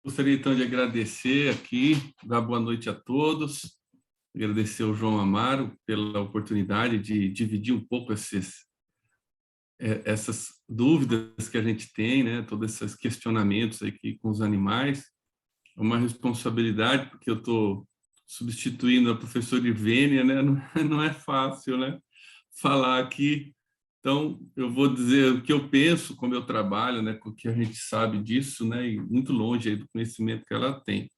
Gostaria, então, de agradecer aqui, dar boa noite a todos, agradecer ao João Amaro pela oportunidade de dividir um pouco essas dúvidas que a gente tem, né? Todos esses questionamentos aqui com os animais. É uma responsabilidade, porque eu estou substituindo a professora Ivênia, né? Não é fácil, né? Falar aqui. Então, eu vou dizer o que eu penso, como eu trabalho, né, com o que a gente sabe disso, né, e muito longe aí do conhecimento que ela tem.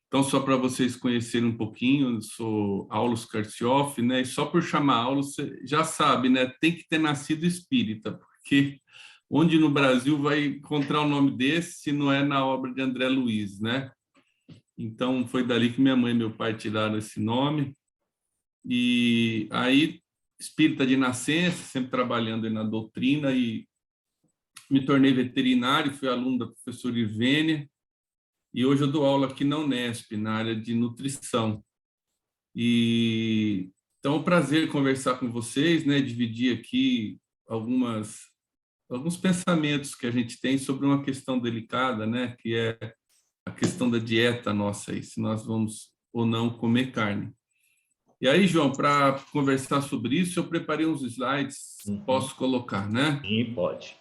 Então, só para vocês conhecerem um pouquinho, eu sou Aulus Karcioff, né, e só por chamar Aulus, você já sabe, né, tem que ter nascido espírita, porque onde no Brasil vai encontrar um nome desse se não é na obra de André Luiz, né? Então, foi dali que minha mãe e meu pai tiraram esse nome. E aí, espírita de nascença, sempre trabalhando na doutrina, e me tornei veterinário, fui aluno da professora Ivênia, e hoje eu dou aula aqui na Unesp, na área de nutrição. E então é um prazer conversar com vocês, né, dividir aqui alguns pensamentos que a gente tem sobre uma questão delicada, né, que é a questão da dieta nossa, aí, se nós vamos ou não comer carne. E aí, João, para conversar sobre isso, eu preparei uns slides, posso colocar, né? Sim, pode.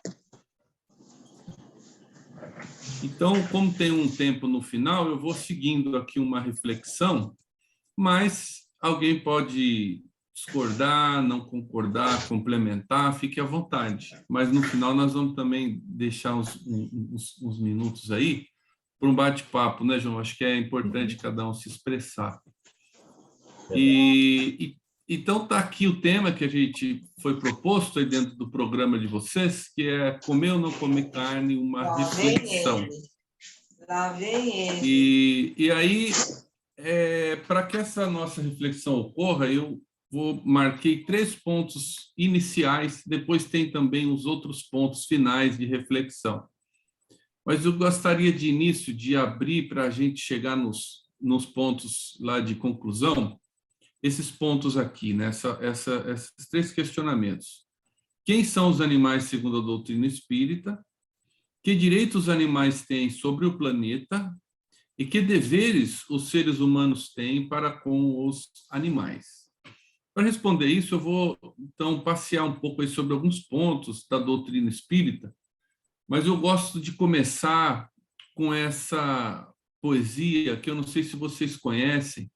Então, como tem um tempo no final, eu vou seguindo aqui uma reflexão, mas alguém pode discordar, não concordar, complementar, fique à vontade. Mas no final nós vamos também deixar uns minutos aí para um bate-papo, né, João? Acho que é importante cada um se expressar. Então está aqui o tema que a gente foi proposto aí dentro do programa de vocês, que é comer ou não comer carne, uma reflexão. Lá vem ele. E aí, para que essa nossa reflexão ocorra, eu marquei 3 pontos iniciais, depois tem também os outros pontos finais de reflexão. Mas eu gostaria de início de abrir para a gente chegar nos pontos lá de conclusão, esses pontos aqui, né? Esses 3 questionamentos. Quem são os animais segundo a doutrina espírita? Que direitos os animais têm sobre o planeta? E que deveres os seres humanos têm para com os animais? Para responder isso, eu vou, então, passear um pouco aí sobre alguns pontos da doutrina espírita, mas eu gosto de começar com essa poesia, que eu não sei se vocês conhecem,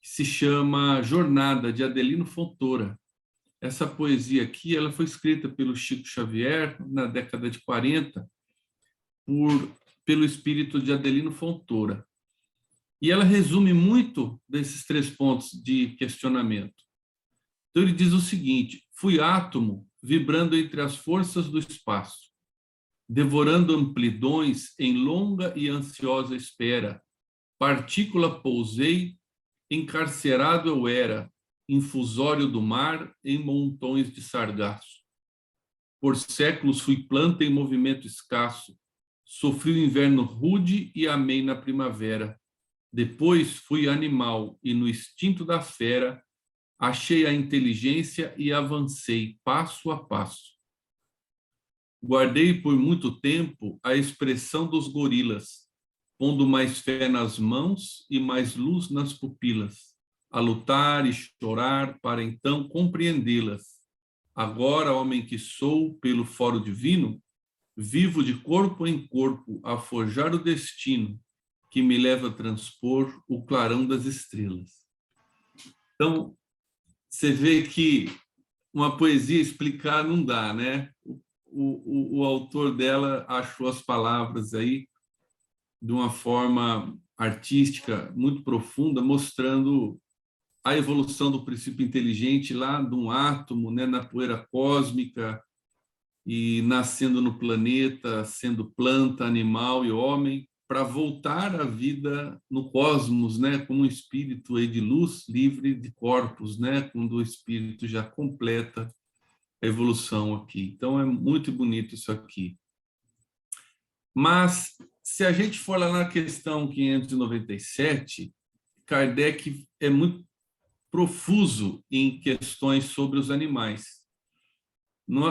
que se chama Jornada, de Adelino Fontoura. Essa poesia aqui, ela foi escrita pelo Chico Xavier na década de 40, pelo espírito de Adelino Fontoura. E ela resume muito desses 3 pontos de questionamento. Então ele diz o seguinte: fui átomo vibrando entre as forças do espaço, devorando amplidões em longa e ansiosa espera. Partícula pousei, encarcerado eu era, infusório do mar em montões de sargaço. Por séculos fui planta em movimento escasso, sofri o inverno rude e amei na primavera. Depois fui animal e no instinto da fera achei a inteligência e avancei passo a passo. Guardei por muito tempo a expressão dos gorilas, pondo mais fé nas mãos e mais luz nas pupilas, a lutar e chorar para então compreendê-las. Agora, homem que sou, pelo foro divino, vivo de corpo em corpo a forjar o destino que me leva a transpor o clarão das estrelas. Então, você vê que uma poesia explicar não dá, né? O autor dela achou as palavras aí de uma forma artística muito profunda, mostrando a evolução do princípio inteligente lá de um átomo, né, na poeira cósmica, e nascendo no planeta, sendo planta, animal e homem, para voltar à vida no cosmos, né, como um espírito aí de luz livre de corpos, né, quando o espírito já completa a evolução aqui. Então é muito bonito isso aqui. Mas se a gente for lá na questão 597, Kardec é muito profuso em questões sobre os animais.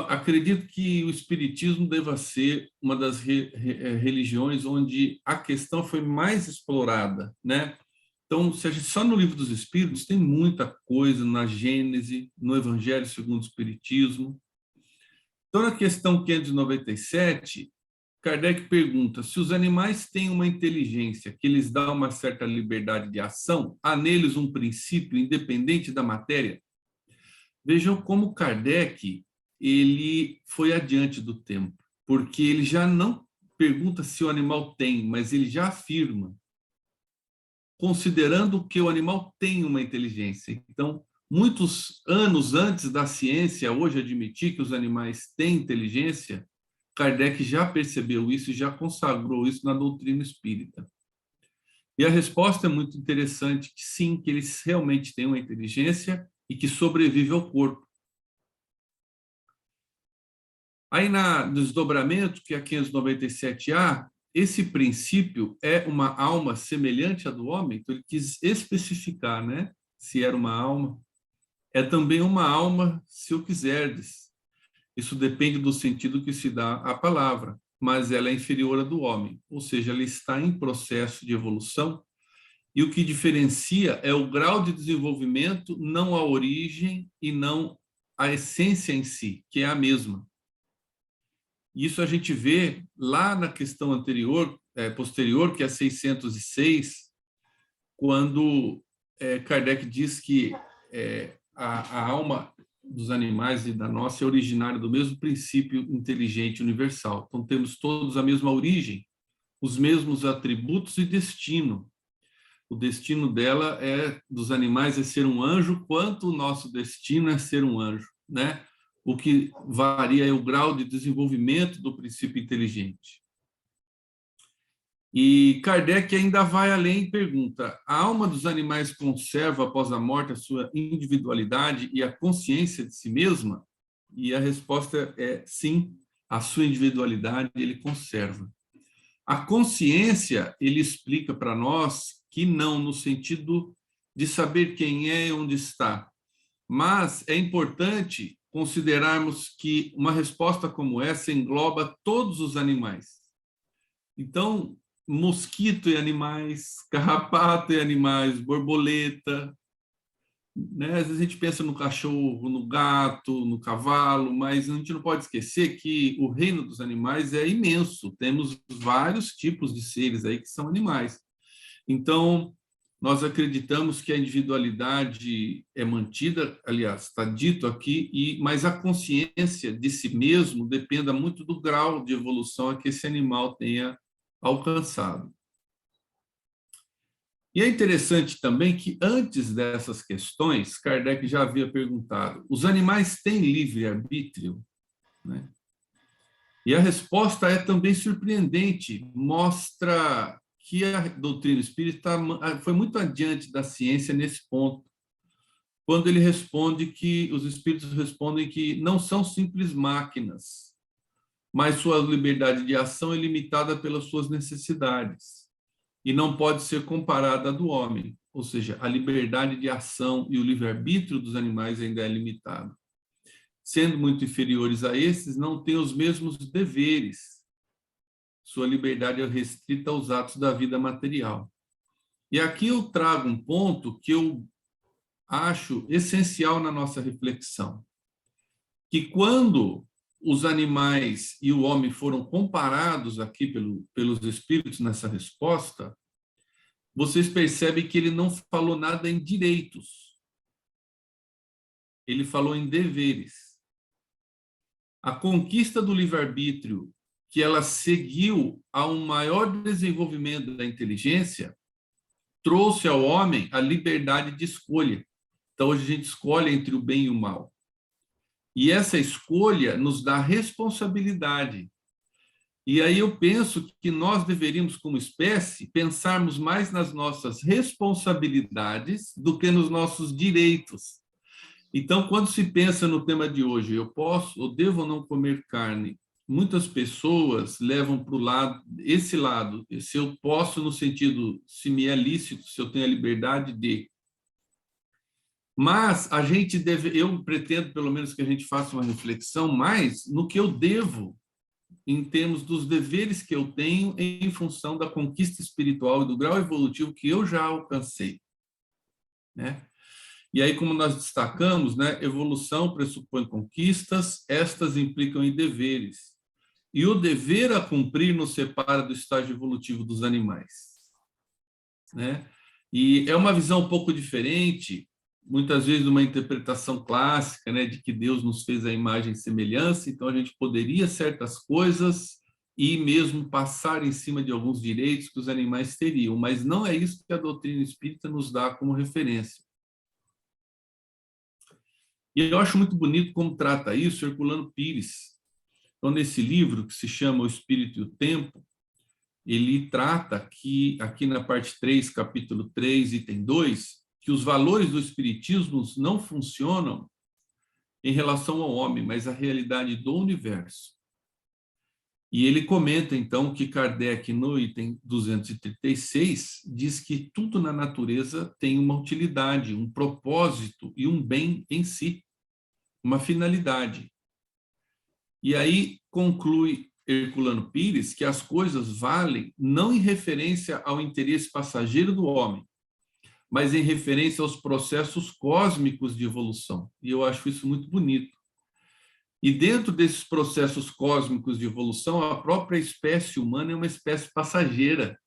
Acredito que o Espiritismo deva ser uma das religiões onde a questão foi mais explorada, né? Então, se a gente, só no Livro dos Espíritos tem muita coisa, na Gênese, no Evangelho segundo o Espiritismo. Então, na questão 597, Kardec pergunta: se os animais têm uma inteligência que lhes dá uma certa liberdade de ação, há neles um princípio independente da matéria? Vejam como Kardec ele foi adiante do tempo, porque ele já não pergunta se o animal tem, mas ele já afirma, considerando que o animal tem uma inteligência. Então, muitos anos antes da ciência hoje admitir que os animais têm inteligência, Kardec já percebeu isso e já consagrou isso na doutrina espírita. E a resposta é muito interessante, que sim, que eles realmente têm uma inteligência e que sobrevive ao corpo. Aí, no desdobramento, que é a 597A, esse princípio é uma alma semelhante à do homem, então ele quis especificar, né? Se era uma alma. É também uma alma, se o quiserdes. Isso depende do sentido que se dá à palavra, mas ela é inferior à do homem, ou seja, ela está em processo de evolução, e o que diferencia é o grau de desenvolvimento, não a origem e não a essência em si, que é a mesma. Isso a gente vê lá na questão anterior, posterior, que é 606, quando Kardec diz que a alma dos animais e da nossa é originária do mesmo princípio inteligente universal. Então, temos todos a mesma origem, os mesmos atributos e destino. O destino dela dos animais é ser um anjo, quanto o nosso destino é ser um anjo, né? O que varia é o grau de desenvolvimento do princípio inteligente. E Kardec ainda vai além e pergunta: a alma dos animais conserva após a morte a sua individualidade e a consciência de si mesma? E a resposta é sim, a sua individualidade ele conserva. A consciência, ele explica para nós que não, no sentido de saber quem é e onde está. Mas é importante considerarmos que uma resposta como essa engloba todos os animais. Então, mosquito e animais, carrapato e animais, borboleta, né? Às vezes a gente pensa no cachorro, no gato, no cavalo, mas a gente não pode esquecer que o reino dos animais é imenso. Temos vários tipos de seres aí que são animais. Então, nós acreditamos que a individualidade é mantida, aliás, está dito aqui, mas a consciência de si mesmo depende muito do grau de evolução a que esse animal tenha alcançado. E é interessante também que, antes dessas questões, Kardec já havia perguntado: os animais têm livre-arbítrio? Né? E a resposta é também surpreendente, mostra que a doutrina espírita foi muito adiante da ciência nesse ponto, quando ele responde que os espíritos respondem que não são simples máquinas, mas sua liberdade de ação é limitada pelas suas necessidades e não pode ser comparada à do homem, ou seja, a liberdade de ação e o livre-arbítrio dos animais ainda é limitado. Sendo muito inferiores a esses, não têm os mesmos deveres. Sua liberdade é restrita aos atos da vida material. E aqui eu trago um ponto que eu acho essencial na nossa reflexão, que quando os animais e o homem foram comparados aqui pelos espíritos nessa resposta, vocês percebem que ele não falou nada em direitos, ele falou em deveres. A conquista do livre-arbítrio, que ela seguiu a um maior desenvolvimento da inteligência, trouxe ao homem a liberdade de escolha. Então, hoje a gente escolhe entre o bem e o mal. E essa escolha nos dá responsabilidade. E aí eu penso que nós deveríamos, como espécie, pensarmos mais nas nossas responsabilidades do que nos nossos direitos. Então, quando se pensa no tema de hoje, eu posso ou devo não comer carne, muitas pessoas levam para o lado, esse lado, se eu posso no sentido, se me é lícito, se eu tenho a liberdade de. Mas a gente deve, eu pretendo pelo menos que a gente faça uma reflexão mais no que eu devo, em termos dos deveres que eu tenho em função da conquista espiritual e do grau evolutivo que eu já alcancei, né? E aí, como nós destacamos, né, evolução pressupõe conquistas, estas implicam em deveres. E o dever a cumprir nos separa do estágio evolutivo dos animais, né? E é uma visão um pouco diferente, muitas vezes de uma interpretação clássica, né, de que Deus nos fez a imagem e semelhança, então a gente poderia certas coisas e mesmo passar em cima de alguns direitos que os animais teriam, mas não é isso que a doutrina espírita nos dá como referência. E eu acho muito bonito como trata isso Herculano Pires. Então, nesse livro, que se chama O Espírito e o Tempo, ele trata que, aqui na parte 3, capítulo 3, item 2, que os valores do espiritismo não funcionam em relação ao homem, mas à realidade do universo. E ele comenta, então, que Kardec, no item 236, diz que tudo na natureza tem uma utilidade, um propósito e um bem em si, uma finalidade. E aí conclui Herculano Pires que as coisas valem não em referência ao interesse passageiro do homem, mas em referência aos processos cósmicos de evolução. E eu acho isso muito bonito. E dentro desses processos cósmicos de evolução, a própria espécie humana é uma espécie passageira.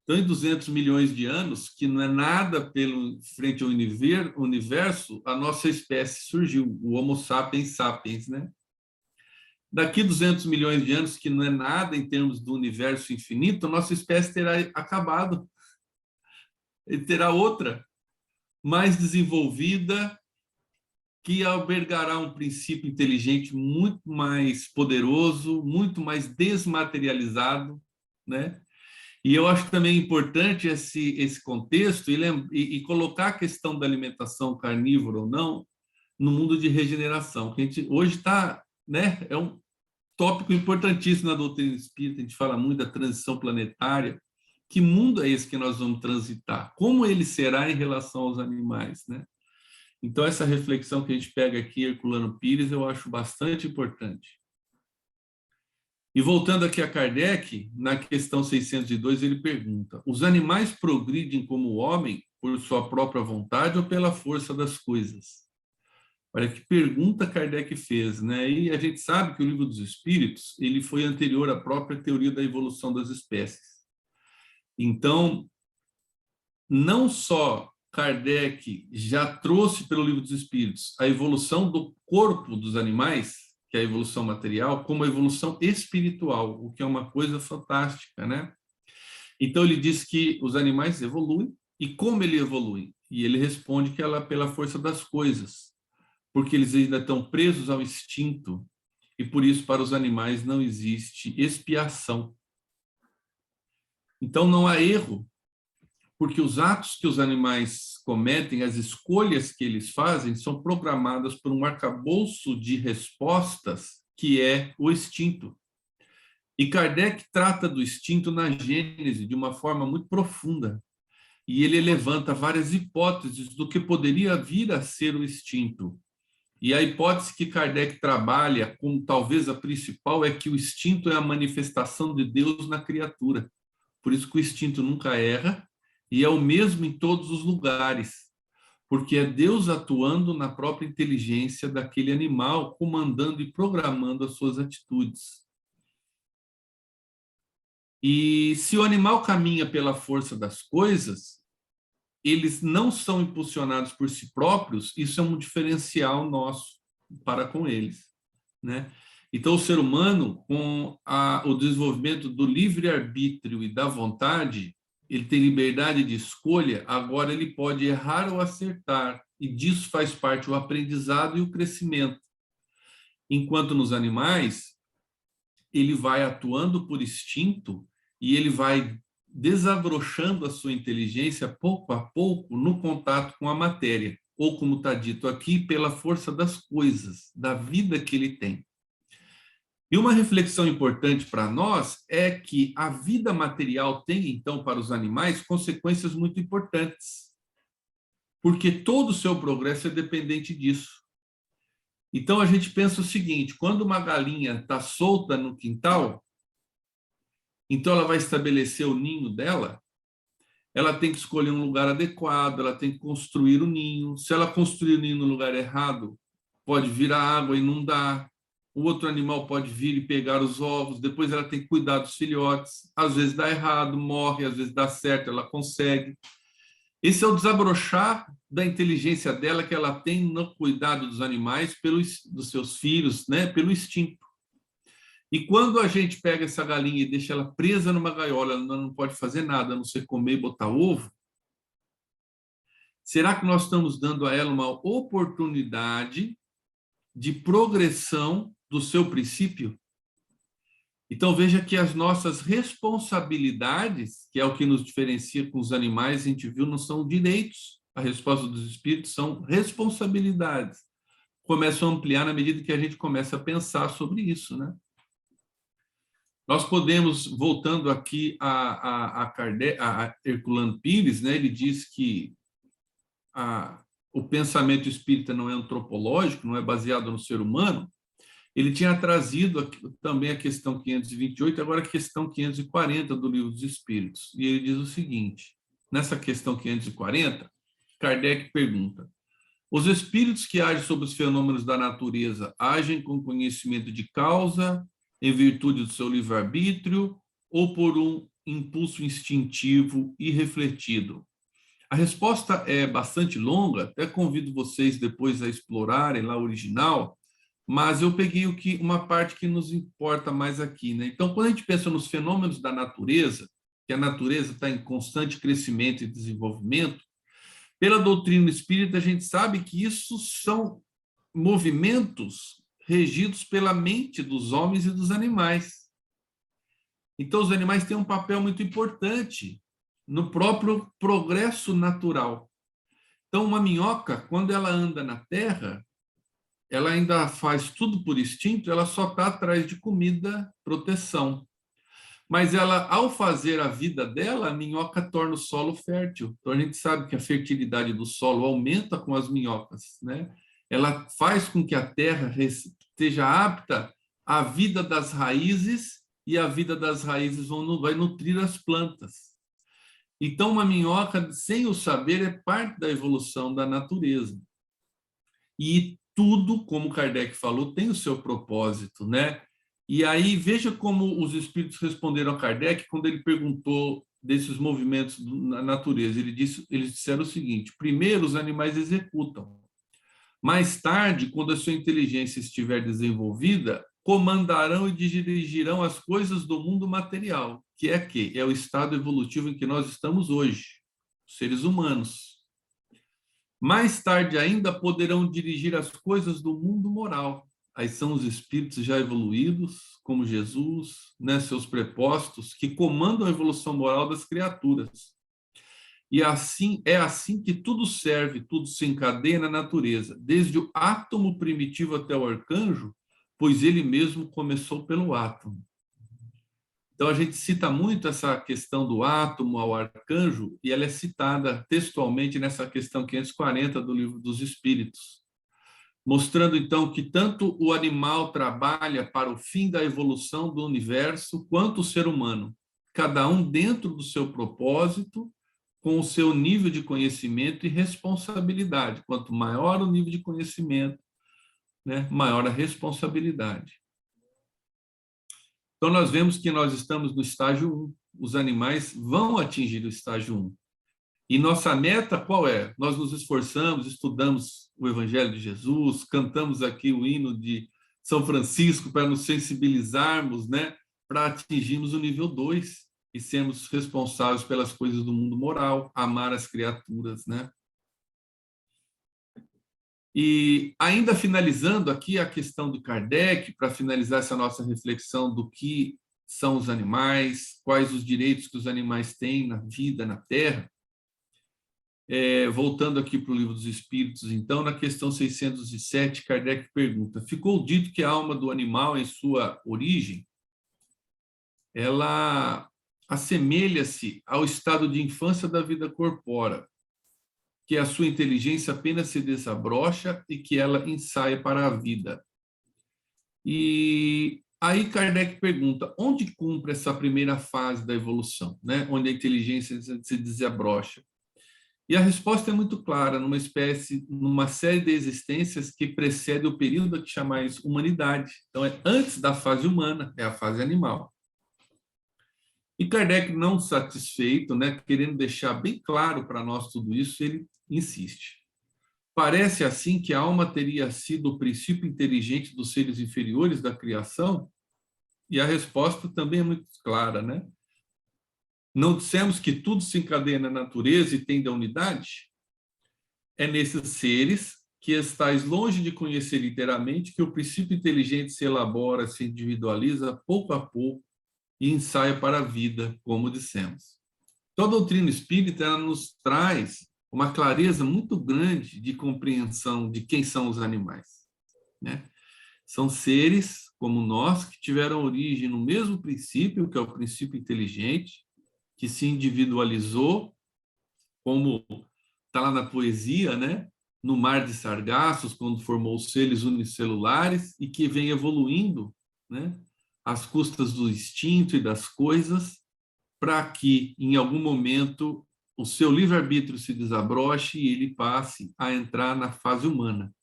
Então, em 200 milhões de anos, que não é nada pelo frente ao universo, a nossa espécie surgiu, o Homo sapiens sapiens, né? Daqui 200 milhões de anos, que não é nada em termos do universo infinito, a nossa espécie terá acabado. E terá outra, mais desenvolvida, que albergará um princípio inteligente muito mais poderoso, muito mais desmaterializado, né? E eu acho também importante esse contexto e colocar a questão da alimentação carnívora ou não no mundo de regeneração, que a gente hoje está, né? É um tópico importantíssimo na doutrina espírita, a gente fala muito da transição planetária. Que mundo é esse que nós vamos transitar? Como ele será em relação aos animais, né? Então, essa reflexão que a gente pega aqui, Herculano Pires, eu acho bastante importante. E voltando aqui a Kardec, na questão 602, ele pergunta: os animais progridem como o homem por sua própria vontade ou pela força das coisas? Olha que pergunta Kardec fez, né? E a gente sabe que o Livro dos Espíritos ele foi anterior à própria teoria da evolução das espécies. Então, não só Kardec já trouxe pelo Livro dos Espíritos a evolução do corpo dos animais, que é a evolução material, como a evolução espiritual, o que é uma coisa fantástica, né? Então, ele diz que os animais evoluem, e como ele evolui? E ele responde que ela pela força das coisas, porque eles ainda estão presos ao instinto, e por isso para os animais não existe expiação. Então não há erro, porque os atos que os animais cometem, as escolhas que eles fazem, são programadas por um arcabouço de respostas que é o instinto. E Kardec trata do instinto na Gênese de uma forma muito profunda. E ele levanta várias hipóteses do que poderia vir a ser o instinto. E a hipótese que Kardec trabalha, como talvez a principal, é que o instinto é a manifestação de Deus na criatura. Por isso que o instinto nunca erra e é o mesmo em todos os lugares, porque é Deus atuando na própria inteligência daquele animal, comandando e programando as suas atitudes. E se o animal caminha pela força das coisas, eles não são impulsionados por si próprios, isso é um diferencial nosso para com eles, né? Então, o ser humano, com o desenvolvimento do livre-arbítrio e da vontade, ele tem liberdade de escolha, agora ele pode errar ou acertar, e disso faz parte o aprendizado e o crescimento. Enquanto nos animais, ele vai atuando por instinto e ele vai desabrochando a sua inteligência pouco a pouco no contato com a matéria, ou como está dito aqui, pela força das coisas, da vida que ele tem. E uma reflexão importante para nós é que a vida material tem, então, para os animais, consequências muito importantes. porque todo o seu progresso é dependente disso. Então, a gente pensa o seguinte, quando uma galinha está solta no quintal, então ela vai estabelecer o ninho dela, ela tem que escolher um lugar adequado, ela tem que construir o ninho. Se ela construir o ninho no lugar errado, pode vir a água e inundar. O outro animal pode vir e pegar os ovos, depois ela tem que cuidar dos filhotes. Às vezes dá errado, morre, às vezes dá certo, ela consegue. Esse é o desabrochar da inteligência dela que ela tem no cuidado dos animais, dos seus filhos, né, pelo instinto. E quando a gente pega essa galinha e deixa ela presa numa gaiola, ela não pode fazer nada, a não ser comer e botar ovo, será que nós estamos dando a ela uma oportunidade de progressão do seu princípio? Então, veja que as nossas responsabilidades, que é o que nos diferencia com os animais, a gente viu, não são direitos. A resposta dos espíritos são responsabilidades. Começam a ampliar na medida que a gente começa a pensar sobre isso, né? Nós podemos, voltando aqui a Herculano Pires, né? Ele diz que o pensamento espírita não é antropológico, não é baseado no ser humano. Ele tinha trazido aqui, também a questão 528, agora a questão 540 do Livro dos Espíritos. E ele diz o seguinte, nessa questão 540, Kardec pergunta, os espíritos que agem sobre os fenômenos da natureza agem com conhecimento de causa, em virtude do seu livre-arbítrio, ou por um impulso instintivo irrefletido? A resposta é bastante longa, até convido vocês depois a explorarem lá o original, mas eu peguei uma parte que nos importa mais aqui, né? Então, quando a gente pensa nos fenômenos da natureza, que a natureza está em constante crescimento e desenvolvimento, pela doutrina espírita, a gente sabe que isso são movimentos regidos pela mente dos homens e dos animais. Então, os animais têm um papel muito importante no próprio progresso natural. Então, uma minhoca, quando ela anda na terra, ela ainda faz tudo por instinto, ela só está atrás de comida, proteção. Mas ela, ao fazer a vida dela, a minhoca torna o solo fértil. Então, a gente sabe que a fertilidade do solo aumenta com as minhocas, né? Ela faz com que a terra esteja apta à vida das raízes, e a vida das raízes vai nutrir as plantas. Então, uma minhoca, sem o saber, é parte da evolução da natureza. E tudo, como Kardec falou, tem o seu propósito, né? E aí, veja como os espíritos responderam a Kardec quando ele perguntou desses movimentos na natureza. Eles disseram o seguinte: primeiro, os animais executam. Mais tarde, quando a sua inteligência estiver desenvolvida, comandarão e dirigirão as coisas do mundo material, que é o estado evolutivo em que nós estamos hoje, seres humanos. Mais tarde ainda poderão dirigir as coisas do mundo moral. Aí são os espíritos já evoluídos, como Jesus, né, seus prepostos, que comandam a evolução moral das criaturas. E assim é assim que tudo serve, tudo se encadeia na natureza, desde o átomo primitivo até o arcanjo, pois ele mesmo começou pelo átomo. Então, a gente cita muito essa questão do átomo ao arcanjo, e ela é citada textualmente nessa questão 540 do Livro dos Espíritos, mostrando, então, que tanto o animal trabalha para o fim da evolução do universo, quanto o ser humano, cada um dentro do seu propósito, com o seu nível de conhecimento e responsabilidade. Quanto maior o nível de conhecimento, né, maior a responsabilidade. Então, nós vemos que nós estamos no estágio 1. Os animais vão atingir o estágio 1. E nossa meta qual é? Nós nos esforçamos, estudamos o Evangelho de Jesus, cantamos aqui o hino de São Francisco para nos sensibilizarmos, né, para atingirmos o nível 2 e sermos responsáveis pelas coisas do mundo moral, amar as criaturas, né? E ainda finalizando aqui a questão do Kardec, para finalizar essa nossa reflexão do que são os animais, quais os direitos que os animais têm na vida, na Terra, voltando aqui para o Livro dos Espíritos, então, na questão 607, Kardec pergunta, ficou dito que a alma do animal, em sua origem, ela assemelha-se ao estado de infância da vida corpórea, que a sua inteligência apenas se desabrocha e que ela ensaia para a vida. E aí Kardec pergunta, onde cumpre essa primeira fase da evolução, né? Onde a inteligência se desabrocha? E a resposta é muito clara, numa série de existências que precede o período que chamais humanidade. Então, é antes da fase humana, é a fase animal. E Kardec, não satisfeito, né, querendo deixar bem claro para nós tudo isso, ele insiste. Parece assim que a alma teria sido o princípio inteligente dos seres inferiores da criação? E a resposta também é muito clara, né? Não dissemos que tudo se encadeia na natureza e tende à unidade? É nesses seres que estáis longe de conhecer inteiramente que o princípio inteligente se elabora, se individualiza pouco a pouco e ensaia para a vida, como dissemos. Então, a doutrina espírita ela nos traz uma clareza muito grande de compreensão de quem são os animais, né? São seres como nós que tiveram origem no mesmo princípio, que é o princípio inteligente, que se individualizou, como está lá na poesia, né? No mar de Sargassos, quando formou os seres unicelulares e que vem evoluindo, né? Às custas do instinto e das coisas, para que, em algum momento, o seu livre-arbítrio se desabroche e ele passe a entrar na fase humana.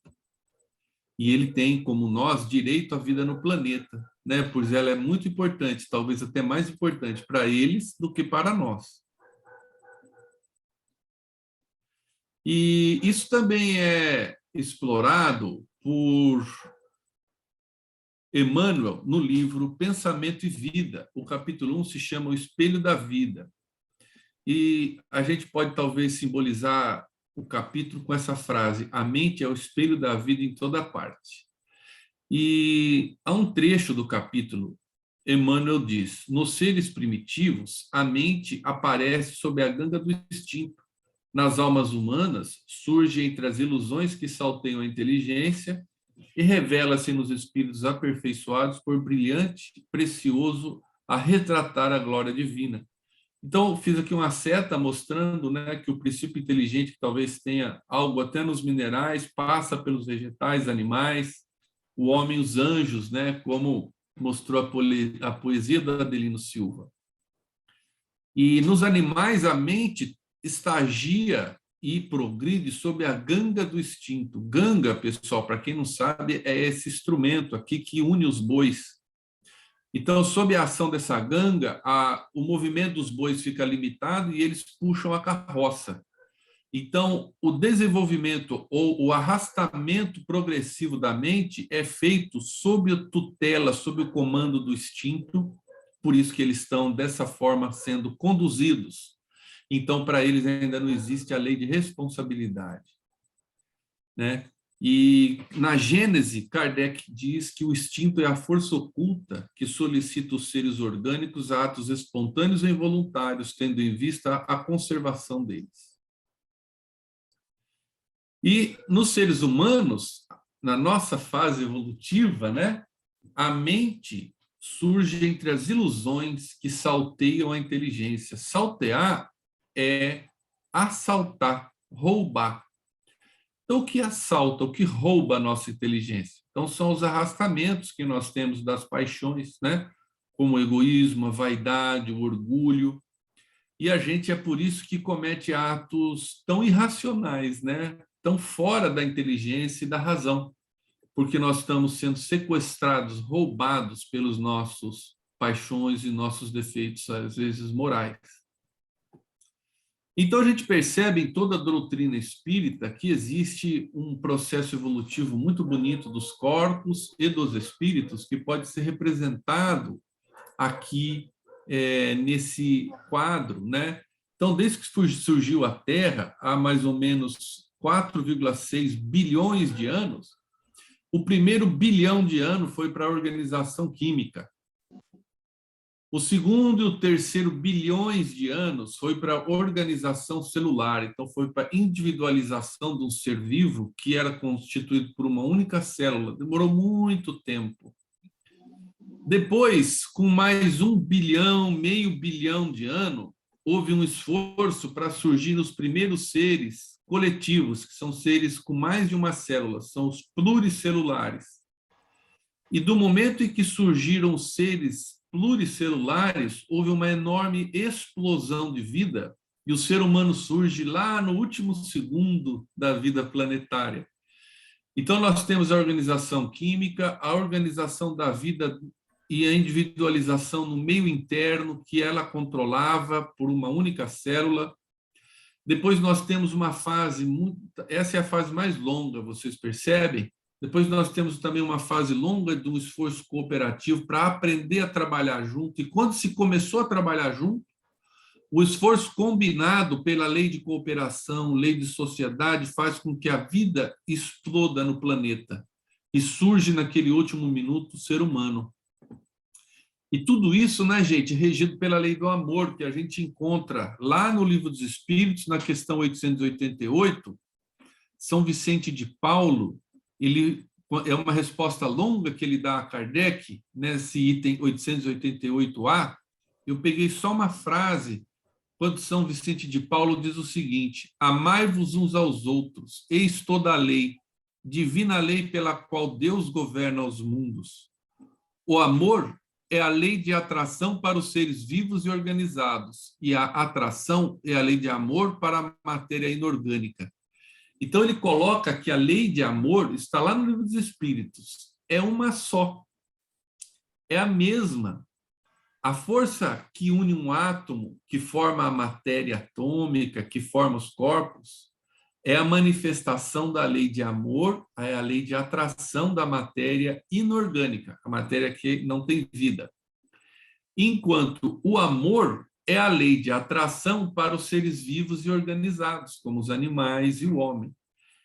E ele tem, como nós, direito à vida no planeta, né? Pois ela é muito importante, talvez até mais importante para eles do que para nós. E isso também é explorado por Emmanuel no livro Pensamento e Vida. O capítulo 1 se chama O Espelho da Vida. E a gente pode talvez simbolizar o capítulo com essa frase: a mente é o espelho da vida em toda parte. E há um trecho do capítulo, Emmanuel diz: nos seres primitivos, a mente aparece sob a ganga do instinto. Nas almas humanas, surge entre as ilusões que salteiam a inteligência e revela-se nos espíritos aperfeiçoados por brilhante, precioso, a retratar a glória divina. Então, fiz aqui uma seta mostrando, né, que o princípio inteligente, que talvez tenha algo até nos minerais, passa pelos vegetais, animais, o homem, os anjos, né, como mostrou a poesia da Adelino Silva. E nos animais, a mente estagia e progride sob a ganga do instinto. Ganga, pessoal, para quem não sabe, é esse instrumento aqui que une os bois. Então, sob a ação dessa ganga, o movimento dos bois fica limitado e eles puxam a carroça. Então, o desenvolvimento ou o arrastamento progressivo da mente é feito sob a tutela, sob o comando do instinto, por isso que eles estão dessa forma sendo conduzidos. Então, para eles ainda não existe a lei de responsabilidade, né? E na Gênese, Kardec diz que o instinto é a força oculta que solicita os seres orgânicos a atos espontâneos e involuntários, tendo em vista a conservação deles. E nos seres humanos, na nossa fase evolutiva, né, a mente surge entre as ilusões que salteiam a inteligência. Saltear é assaltar, roubar. Então, o que assalta, o que rouba a nossa inteligência? Então, são os arrastamentos que nós temos das paixões, né? Como o egoísmo, a vaidade, o orgulho. E a gente é por isso que comete atos tão irracionais, né? Tão fora da inteligência e da razão, porque nós estamos sendo sequestrados, roubados pelos nossos paixões e nossos defeitos, às vezes morais. Então, a gente percebe em toda a doutrina espírita que existe um processo evolutivo muito bonito dos corpos e dos espíritos que pode ser representado aqui nesse quadro, né? Então, desde que surgiu a Terra, há mais ou menos 4,6 bilhões de anos, o primeiro bilhão de anos foi para a organização química. O segundo e o terceiro bilhões de anos foi para a organização celular, então foi para a individualização de um ser vivo que era constituído por uma única célula. Demorou muito tempo. Depois, com mais 1 bilhão, meio bilhão de anos, houve um esforço para surgir os primeiros seres coletivos, que são seres com mais de uma célula, são os pluricelulares. E do momento em que surgiram os seres pluricelulares, houve uma enorme explosão de vida, e o ser humano surge lá no último segundo da vida planetária. Então, nós temos a organização química, a organização da vida e a individualização no meio interno, que ela controlava por uma única célula. Depois nós temos uma fase, essa é a fase mais longa, vocês percebem? Depois nós temos também uma fase longa de um esforço cooperativo para aprender a trabalhar junto. E quando se começou a trabalhar junto, o esforço combinado pela lei de cooperação, lei de sociedade, faz com que a vida exploda no planeta. E surge naquele último minuto o ser humano. E tudo isso, né, gente, regido pela lei do amor, que a gente encontra lá no Livro dos Espíritos, na questão 888, São Vicente de Paulo, ele é uma resposta longa que ele dá a Kardec, nesse item 888A. Eu peguei só uma frase, quando São Vicente de Paulo diz o seguinte: amai-vos uns aos outros, eis toda a lei, divina lei pela qual Deus governa os mundos. O amor é a lei de atração para os seres vivos e organizados, e a atração é a lei de amor para a matéria inorgânica. Então, ele coloca que a lei de amor está lá no Livro dos Espíritos. É uma só. É a mesma. A força que une um átomo, que forma a matéria atômica, que forma os corpos, é a manifestação da lei de amor, é a lei de atração da matéria inorgânica, a matéria que não tem vida. Enquanto o amor é a lei de atração para os seres vivos e organizados, como os animais e o homem.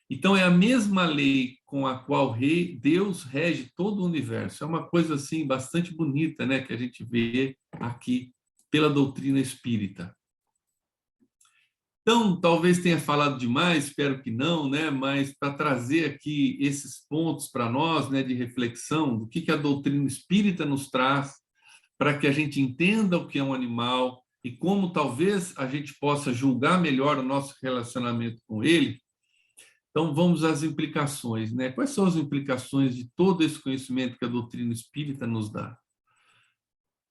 Então, é a mesma lei com a qual Deus rege todo o universo. É uma coisa assim bastante bonita, né, que a gente vê aqui pela doutrina espírita. Então, talvez tenha falado demais, espero que não, né, mas para trazer aqui esses pontos para nós, né, de reflexão do que a doutrina espírita nos traz, para que a gente entenda o que é um animal e como talvez a gente possa julgar melhor o nosso relacionamento com ele. Então, vamos às implicações, né? Quais são as implicações de todo esse conhecimento que a doutrina espírita nos dá?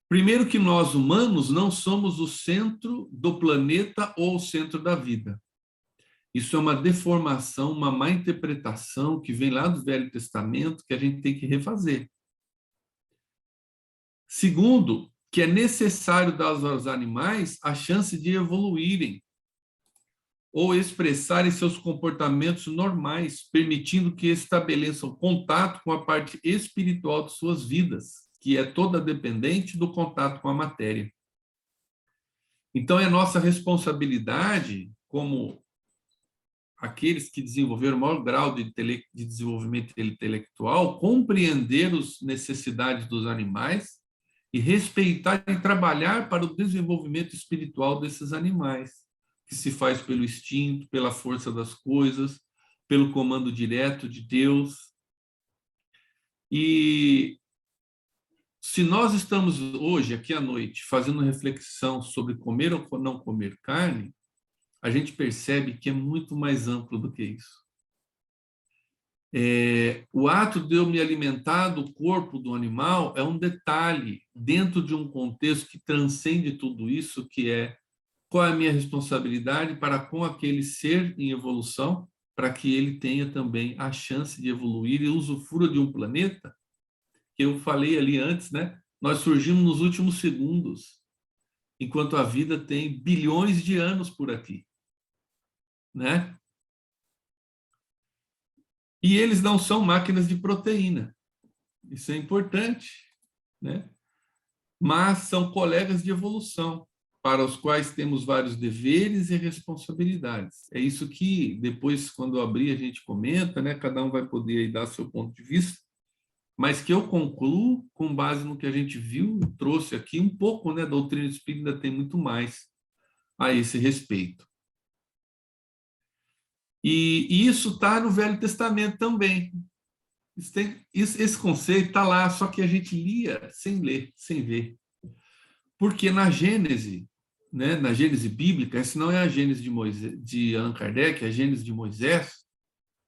Primeiro, que nós humanos não somos o centro do planeta ou o centro da vida. Isso é uma deformação, uma má interpretação que vem lá do Velho Testamento, que a gente tem que refazer. Segundo, que é necessário dar aos animais a chance de evoluírem ou expressarem seus comportamentos normais, permitindo que estabeleçam contato com a parte espiritual de suas vidas, que é toda dependente do contato com a matéria. Então, é nossa responsabilidade, como aqueles que desenvolveram o maior grau de desenvolvimento intelectual, compreender as necessidades dos animais e respeitar e trabalhar para o desenvolvimento espiritual desses animais, que se faz pelo instinto, pela força das coisas, pelo comando direto de Deus. E se nós estamos hoje, aqui à noite, fazendo reflexão sobre comer ou não comer carne, a gente percebe que é muito mais amplo do que isso. O ato de eu me alimentar do corpo do animal é um detalhe dentro de um contexto que transcende tudo isso, que é qual é a minha responsabilidade para com aquele ser em evolução, para que ele tenha também a chance de evoluir e usufrua de um planeta, que eu falei ali antes, né? Nós surgimos nos últimos segundos, enquanto a vida tem bilhões de anos por aqui, né? E eles não são máquinas de proteína. Isso é importante, né? Mas são colegas de evolução, para os quais temos vários deveres e responsabilidades. É isso que, depois, quando eu abrir, a gente comenta, né? Cada um vai poder aí dar seu ponto de vista, mas que eu concluo com base no que a gente viu, trouxe aqui um pouco, né? A doutrina espírita tem muito mais a esse respeito. E isso está no Velho Testamento também. Esse conceito está lá, só que a gente lia sem ler, sem ver. Porque na Gênese, né, na Gênese bíblica, essa não é a Gênese de Moisés, de Allan Kardec, é a Gênese de Moisés,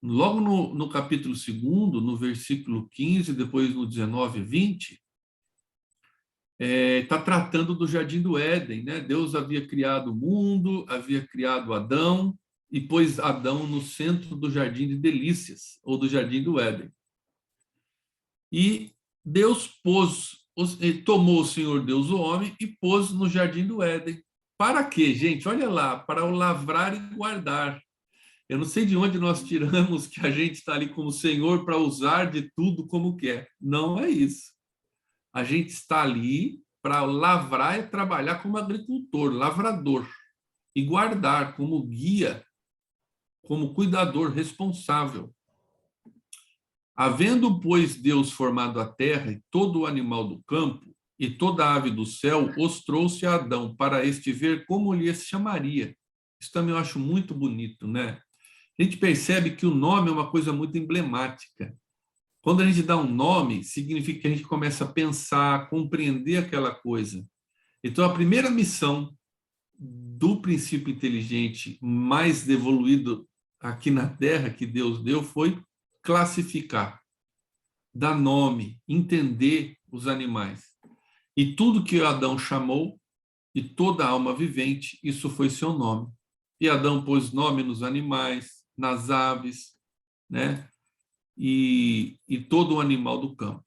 logo no capítulo 2º, no versículo 15, depois no 19 e 20, está tratando do Jardim do Éden, né? Deus havia criado o mundo, havia criado Adão, e pôs Adão no centro do Jardim de Delícias, ou do Jardim do Éden. E Deus tomou o Senhor Deus o homem e pôs no Jardim do Éden. Para quê, gente? Olha lá, para o lavrar e guardar. Eu não sei de onde nós tiramos que a gente está ali como Senhor para usar de tudo como quer. Não é isso. A gente está ali para lavrar e trabalhar como agricultor, lavrador, e guardar como guia, como cuidador responsável. Havendo, pois, Deus formado a terra e todo o animal do campo e toda a ave do céu, os trouxe a Adão para este ver como lhes chamaria. Isso também eu acho muito bonito, né? A gente percebe que o nome é uma coisa muito emblemática. Quando a gente dá um nome, significa que a gente começa a pensar, a compreender aquela coisa. Então, a primeira missão do princípio inteligente mais evoluído aqui na Terra que Deus deu foi classificar, dar nome, entender os animais. E tudo que Adão chamou, e toda alma vivente, isso foi seu nome. E Adão pôs nome nos animais, nas aves, né? E todo o animal do campo.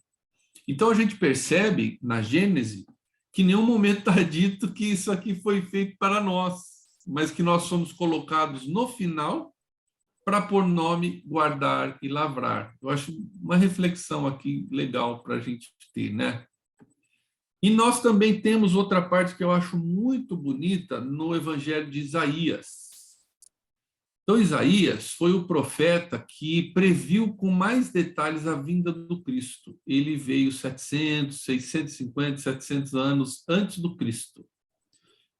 Então a gente percebe na Gênese que em nenhum momento está dito que isso aqui foi feito para nós, mas que nós somos colocados no final para pôr nome, guardar e lavrar. Eu acho uma reflexão aqui legal para a gente ter, né? E nós também temos outra parte que eu acho muito bonita no Evangelho de Isaías. Então, Isaías foi o profeta que previu com mais detalhes a vinda do Cristo. Ele veio 700, 650, 700 anos antes do Cristo.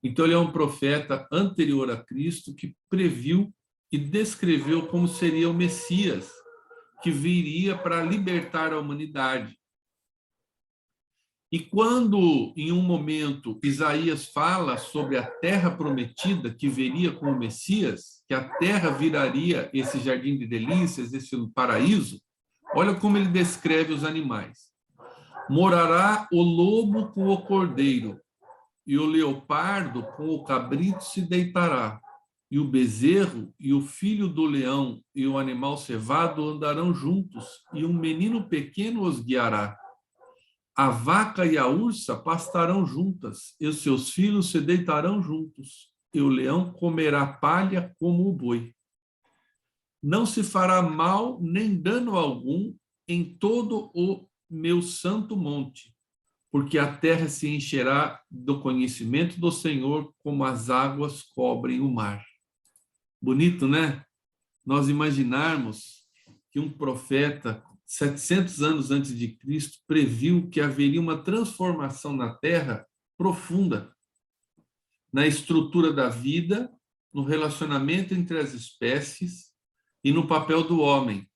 Então, ele é um profeta anterior a Cristo que previu e descreveu como seria o Messias, que viria para libertar a humanidade. E quando, em um momento, Isaías fala sobre a terra prometida que viria com o Messias, que a terra viraria esse jardim de delícias, esse paraíso, olha como ele descreve os animais. Morará o lobo com o cordeiro, e o leopardo com o cabrito se deitará, e o bezerro e o filho do leão e o animal cevado andarão juntos, e um menino pequeno os guiará. A vaca e a ursa pastarão juntas, e os seus filhos se deitarão juntos, e o leão comerá palha como o boi. Não se fará mal nem dano algum em todo o meu santo monte, porque a terra se encherá do conhecimento do Senhor, como as águas cobrem o mar. Bonito, né? Nós imaginarmos que um profeta 700 anos antes de Cristo, previu que haveria uma transformação na Terra profunda, na estrutura da vida, no relacionamento entre as espécies e no papel do homem.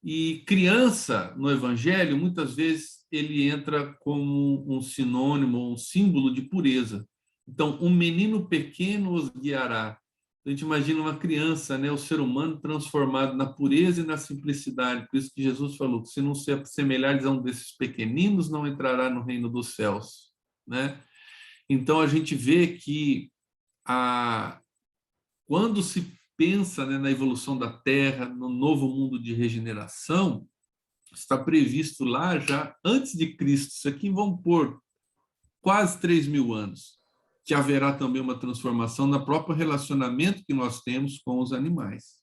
E criança, no Evangelho, muitas vezes ele entra como um sinônimo, um símbolo de pureza. Então, um menino pequeno os guiará. A gente imagina uma criança, né, o ser humano transformado na pureza e na simplicidade. Por isso que Jesus falou que se não se assemelhares a um desses pequeninos, não entrará no reino dos céus, né? Então a gente vê que quando se pensa, né, na evolução da Terra, no novo mundo de regeneração, está previsto lá já antes de Cristo. Isso aqui vão por quase 3.000 anos. Que haverá também uma transformação no próprio relacionamento que nós temos com os animais.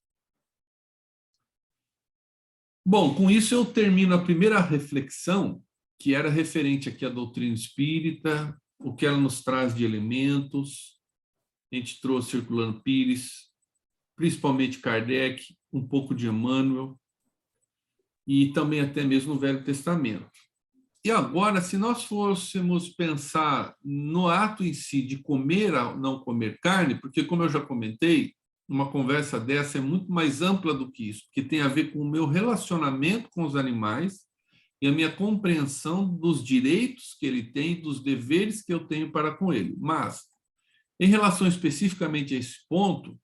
Bom, com isso eu termino a primeira reflexão, que era referente aqui à doutrina espírita, o que ela nos traz de elementos. A gente trouxe Herculano Pires, principalmente Kardec, um pouco de Emmanuel, e também até mesmo no Velho Testamento. E agora, se nós fôssemos pensar no ato em si de comer ou não comer carne, porque, como eu já comentei, uma conversa dessa é muito mais ampla do que isso, porque tem a ver com o meu relacionamento com os animais e a minha compreensão dos direitos que ele tem, dos deveres que eu tenho para com ele. Mas Em relação especificamente a esse ponto,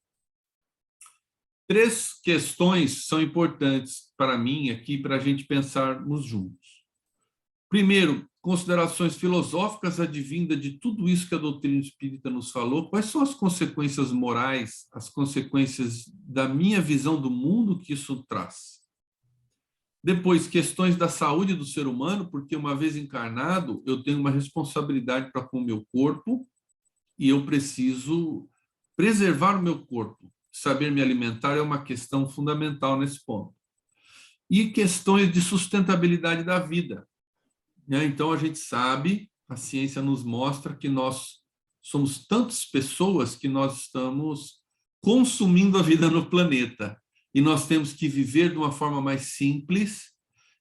3 questões são importantes para mim aqui, para a gente pensarmos juntos. Primeiro, considerações filosóficas advindas de tudo isso que a doutrina espírita nos falou. Quais são as consequências morais, as consequências da minha visão do mundo que isso traz? Depois, questões da saúde do ser humano, porque uma vez encarnado, eu tenho uma responsabilidade para com o meu corpo e eu preciso preservar o meu corpo. Saber me alimentar é uma questão fundamental nesse ponto. E questões de sustentabilidade da vida. Então, a gente sabe, a ciência nos mostra que nós somos tantas pessoas que nós estamos consumindo a vida no planeta. E nós temos que viver de uma forma mais simples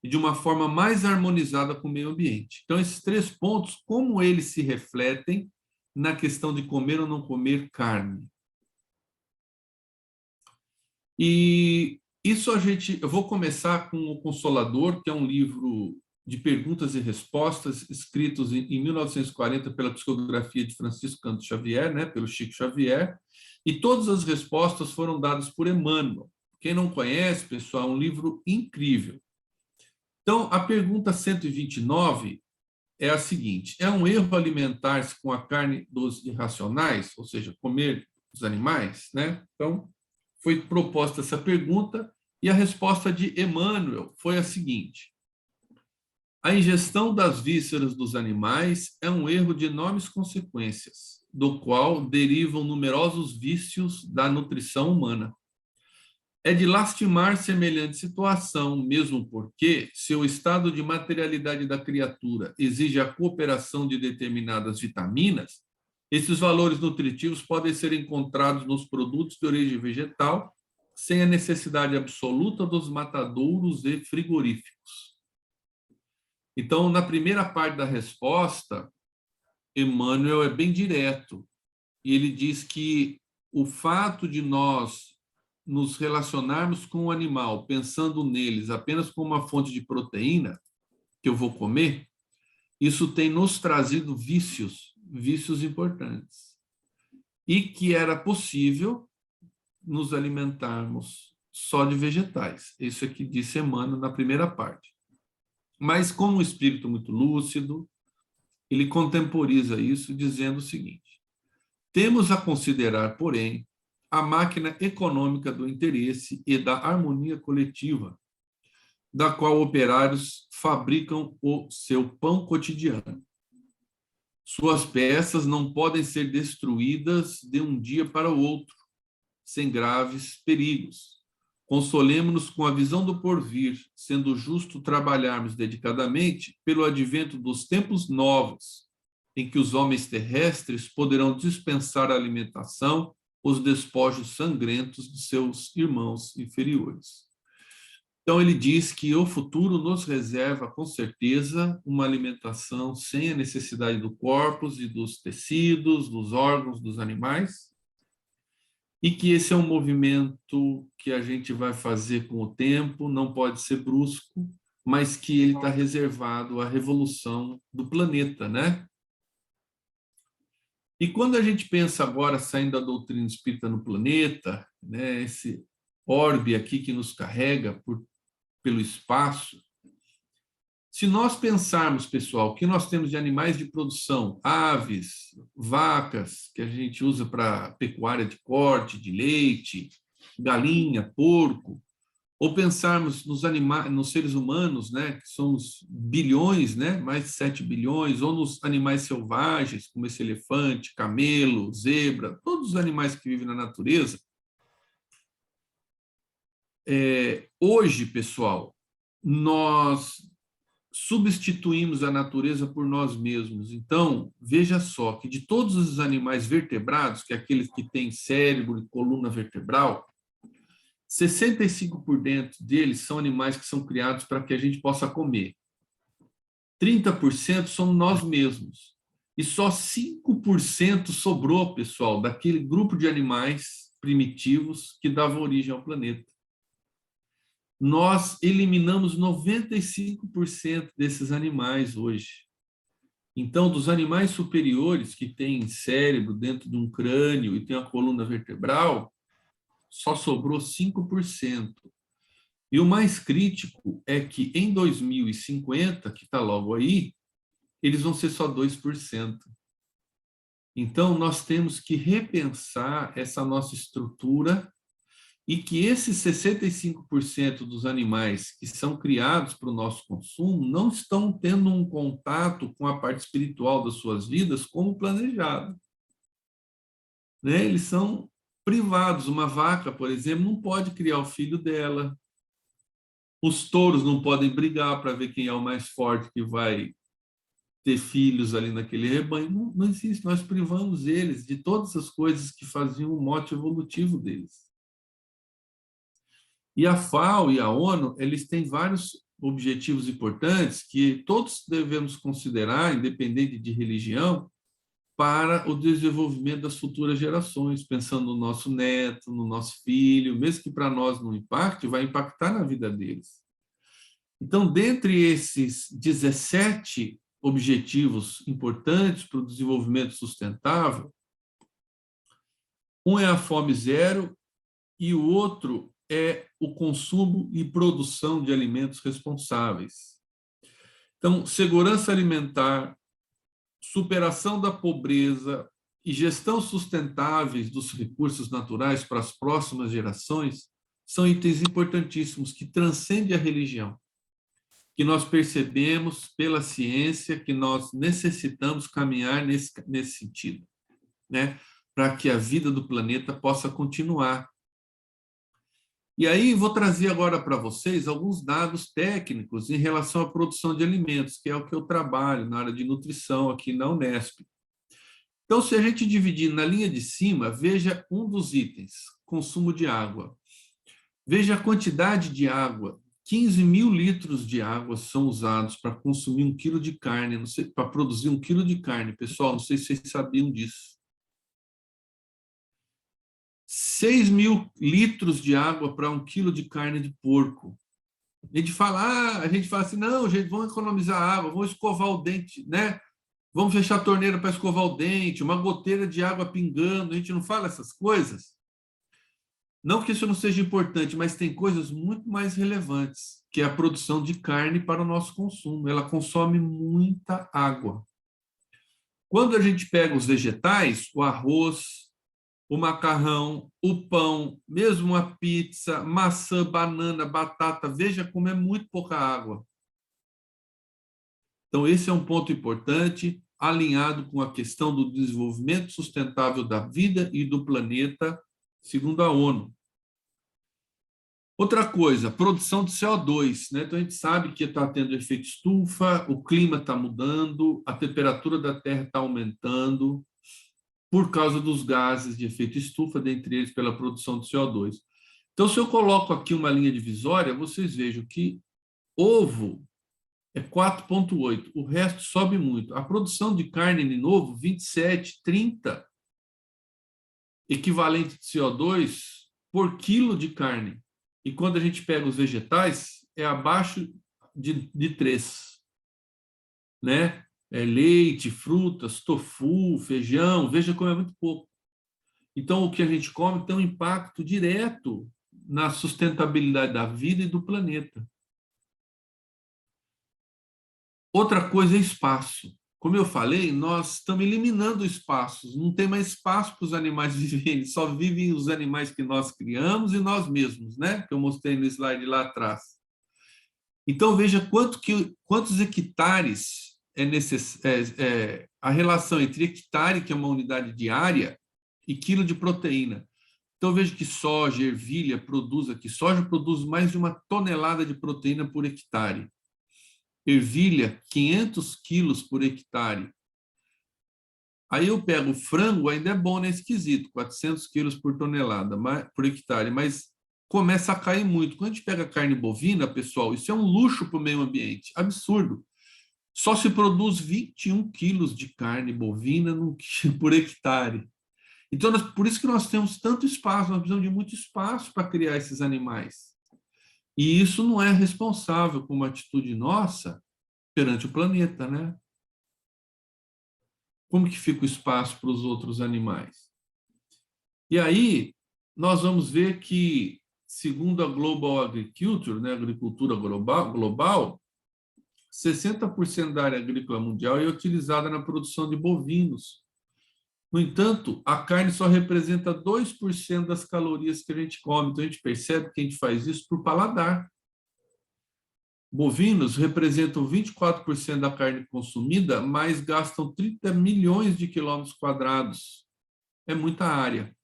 e de uma forma mais harmonizada com o meio ambiente. Então, esses 3 pontos, como eles se refletem na questão de comer ou não comer carne. E isso eu vou começar com O Consolador, que é um livro de perguntas e respostas, escritos em 1940 pela psicografia de Francisco Canto Xavier, né, pelo Chico Xavier, e todas as respostas foram dadas por Emmanuel. Quem não conhece, pessoal, é um livro incrível. Então, a pergunta 129 é a seguinte: é um erro alimentar-se com a carne dos irracionais, ou seja, comer os animais, né? Então, foi proposta essa pergunta e a resposta de Emmanuel foi a seguinte: a ingestão das vísceras dos animais é um erro de enormes consequências, do qual derivam numerosos vícios da nutrição humana. É de lastimar semelhante situação, mesmo porque, se o estado de materialidade da criatura exige a cooperação de determinadas vitaminas, esses valores nutritivos podem ser encontrados nos produtos de origem vegetal, sem a necessidade absoluta dos matadouros e frigoríficos. Então, na primeira parte da resposta, Emmanuel é bem direto, e ele diz que o fato de nós nos relacionarmos com o animal, pensando neles apenas como uma fonte de proteína que eu vou comer, isso tem nos trazido vícios importantes. E que era possível nos alimentarmos só de vegetais. Isso é que disse Emmanuel na primeira parte. Mas, como um espírito muito lúcido, ele contemporiza isso dizendo o seguinte: temos a considerar, porém, a máquina econômica do interesse e da harmonia coletiva, da qual operários fabricam o seu pão cotidiano. Suas peças não podem ser destruídas de um dia para o outro, sem graves perigos. Consolemo-nos com a visão do porvir, sendo justo trabalharmos dedicadamente pelo advento dos tempos novos, em que os homens terrestres poderão dispensar a alimentação, os despojos sangrentos de seus irmãos inferiores. Então, ele diz que o futuro nos reserva, com certeza, uma alimentação sem a necessidade do corpus e dos tecidos, dos órgãos dos animais, e que esse é um movimento que a gente vai fazer com o tempo, não pode ser brusco, mas que ele está reservado à revolução do planeta, né? E quando a gente pensa agora, saindo da doutrina espírita no planeta, né, esse orbe aqui que nos carrega pelo espaço, se nós pensarmos, pessoal, que nós temos de animais de produção, aves, vacas, que a gente usa para pecuária de corte, de leite, galinha, porco, ou pensarmos nos animais, nos seres humanos, né, que somos bilhões, né, mais de 7 bilhões, ou nos animais selvagens, como esse elefante, camelo, zebra, todos os animais que vivem na natureza. Hoje, pessoal, nós substituímos a natureza por nós mesmos. Então, veja só que de todos os animais vertebrados, que é aqueles que têm cérebro e coluna vertebral, 65% deles são animais que são criados para que a gente possa comer. 30% somos nós mesmos. E só 5% sobrou, pessoal, daquele grupo de animais primitivos que davam origem ao planeta. Nós eliminamos 95% desses animais hoje. Então, dos animais superiores que têm cérebro dentro de um crânio e tem a coluna vertebral, só sobrou 5%. E o mais crítico é que em 2050, que está logo aí, eles vão ser só 2%. Então, nós temos que repensar essa nossa estrutura e que esses 65% dos animais que são criados para o nosso consumo não estão tendo um contato com a parte espiritual das suas vidas como planejado. Né? Eles são privados. Uma vaca, por exemplo, não pode criar o filho dela. Os touros não podem brigar para ver quem é o mais forte que vai ter filhos ali naquele rebanho. Não, não existe. Nós privamos eles de todas as coisas que faziam o mote evolutivo deles. E a FAO e a ONU, eles têm vários objetivos importantes que todos devemos considerar, independente de religião, para o desenvolvimento das futuras gerações, pensando no nosso neto, no nosso filho, mesmo que para nós não impacte, vai impactar na vida deles. Então, dentre esses 17 objetivos importantes para o desenvolvimento sustentável, um é a fome zero e o outro é o consumo e produção de alimentos responsáveis. Então, segurança alimentar, superação da pobreza e gestão sustentáveis dos recursos naturais para as próximas gerações são itens importantíssimos que transcendem a religião, que nós percebemos pela ciência que nós necessitamos caminhar nesse sentido, né? Para que a vida do planeta possa continuar. E aí vou trazer agora para vocês alguns dados técnicos em relação à produção de alimentos, que é o que eu trabalho na área de nutrição aqui na Unesp. Então, se a gente dividir na linha de cima, veja um dos itens, consumo de água. Veja a quantidade de água. 15 mil litros de água são usados para consumir 1 quilo de carne, para produzir 1 quilo de carne. Pessoal, não sei se vocês sabiam disso. 6 mil litros de água para 1 quilo de carne de porco. A gente fala assim, não, gente, vamos economizar água, vamos escovar o dente, né? Vamos fechar a torneira para escovar o dente, uma goteira de água pingando, a gente não fala essas coisas. Não que isso não seja importante, mas tem coisas muito mais relevantes, que é a produção de carne para o nosso consumo. Ela consome muita água. Quando a gente pega os vegetais, o arroz, o macarrão, o pão, mesmo a pizza, maçã, banana, batata, veja como é muito pouca água. Então, esse é um ponto importante, alinhado com a questão do desenvolvimento sustentável da vida e do planeta, segundo a ONU. Outra coisa, produção de CO2, né? Então, a gente sabe que está tendo efeito estufa, o clima está mudando, a temperatura da Terra está aumentando, por causa dos gases de efeito estufa, dentre eles pela produção de CO2. Então, se eu coloco aqui uma linha divisória, vocês vejam que ovo é 4,8, o resto sobe muito. A produção de carne de novo, 27, 30 equivalente de CO2 por quilo de carne. E quando a gente pega os vegetais, é abaixo de 3. Né? Leite, frutas, tofu, feijão, veja como é muito pouco. Então, o que a gente come tem um impacto direto na sustentabilidade da vida e do planeta. Outra coisa é espaço. Como eu falei, nós estamos eliminando espaços, não tem mais espaço para os animais viverem, só vivem os animais que nós criamos e nós mesmos, né? Que eu mostrei no slide lá atrás. Então, veja quantos hectares a relação entre hectare, que é uma unidade de área, e quilo de proteína. Então, veja que soja, ervilha produz aqui. Soja produz mais de 1 tonelada de proteína por hectare. Ervilha, 500 quilos por hectare. Aí eu pego o frango, ainda é bom nesse quesito, 400 quilos por tonelada, por hectare, mas começa a cair muito. Quando a gente pega carne bovina, pessoal, isso é um luxo para o meio ambiente, absurdo. Só se produz 21 quilos de carne bovina por hectare. Então, por isso que nós temos tanto espaço, nós precisamos de muito espaço para criar esses animais. E isso não é responsável por uma atitude nossa perante o planeta, né? como que fica o espaço para os outros animais? E aí, nós vamos ver que, segundo a Global Agriculture, né, agricultura global, 60% da área agrícola mundial é utilizada na produção de bovinos. No entanto, a carne só representa 2% das calorias que a gente come. Então, a gente percebe que a gente faz isso por paladar. Bovinos representam 24% da carne consumida, mas gastam 30 milhões de quilômetros quadrados. É muita área.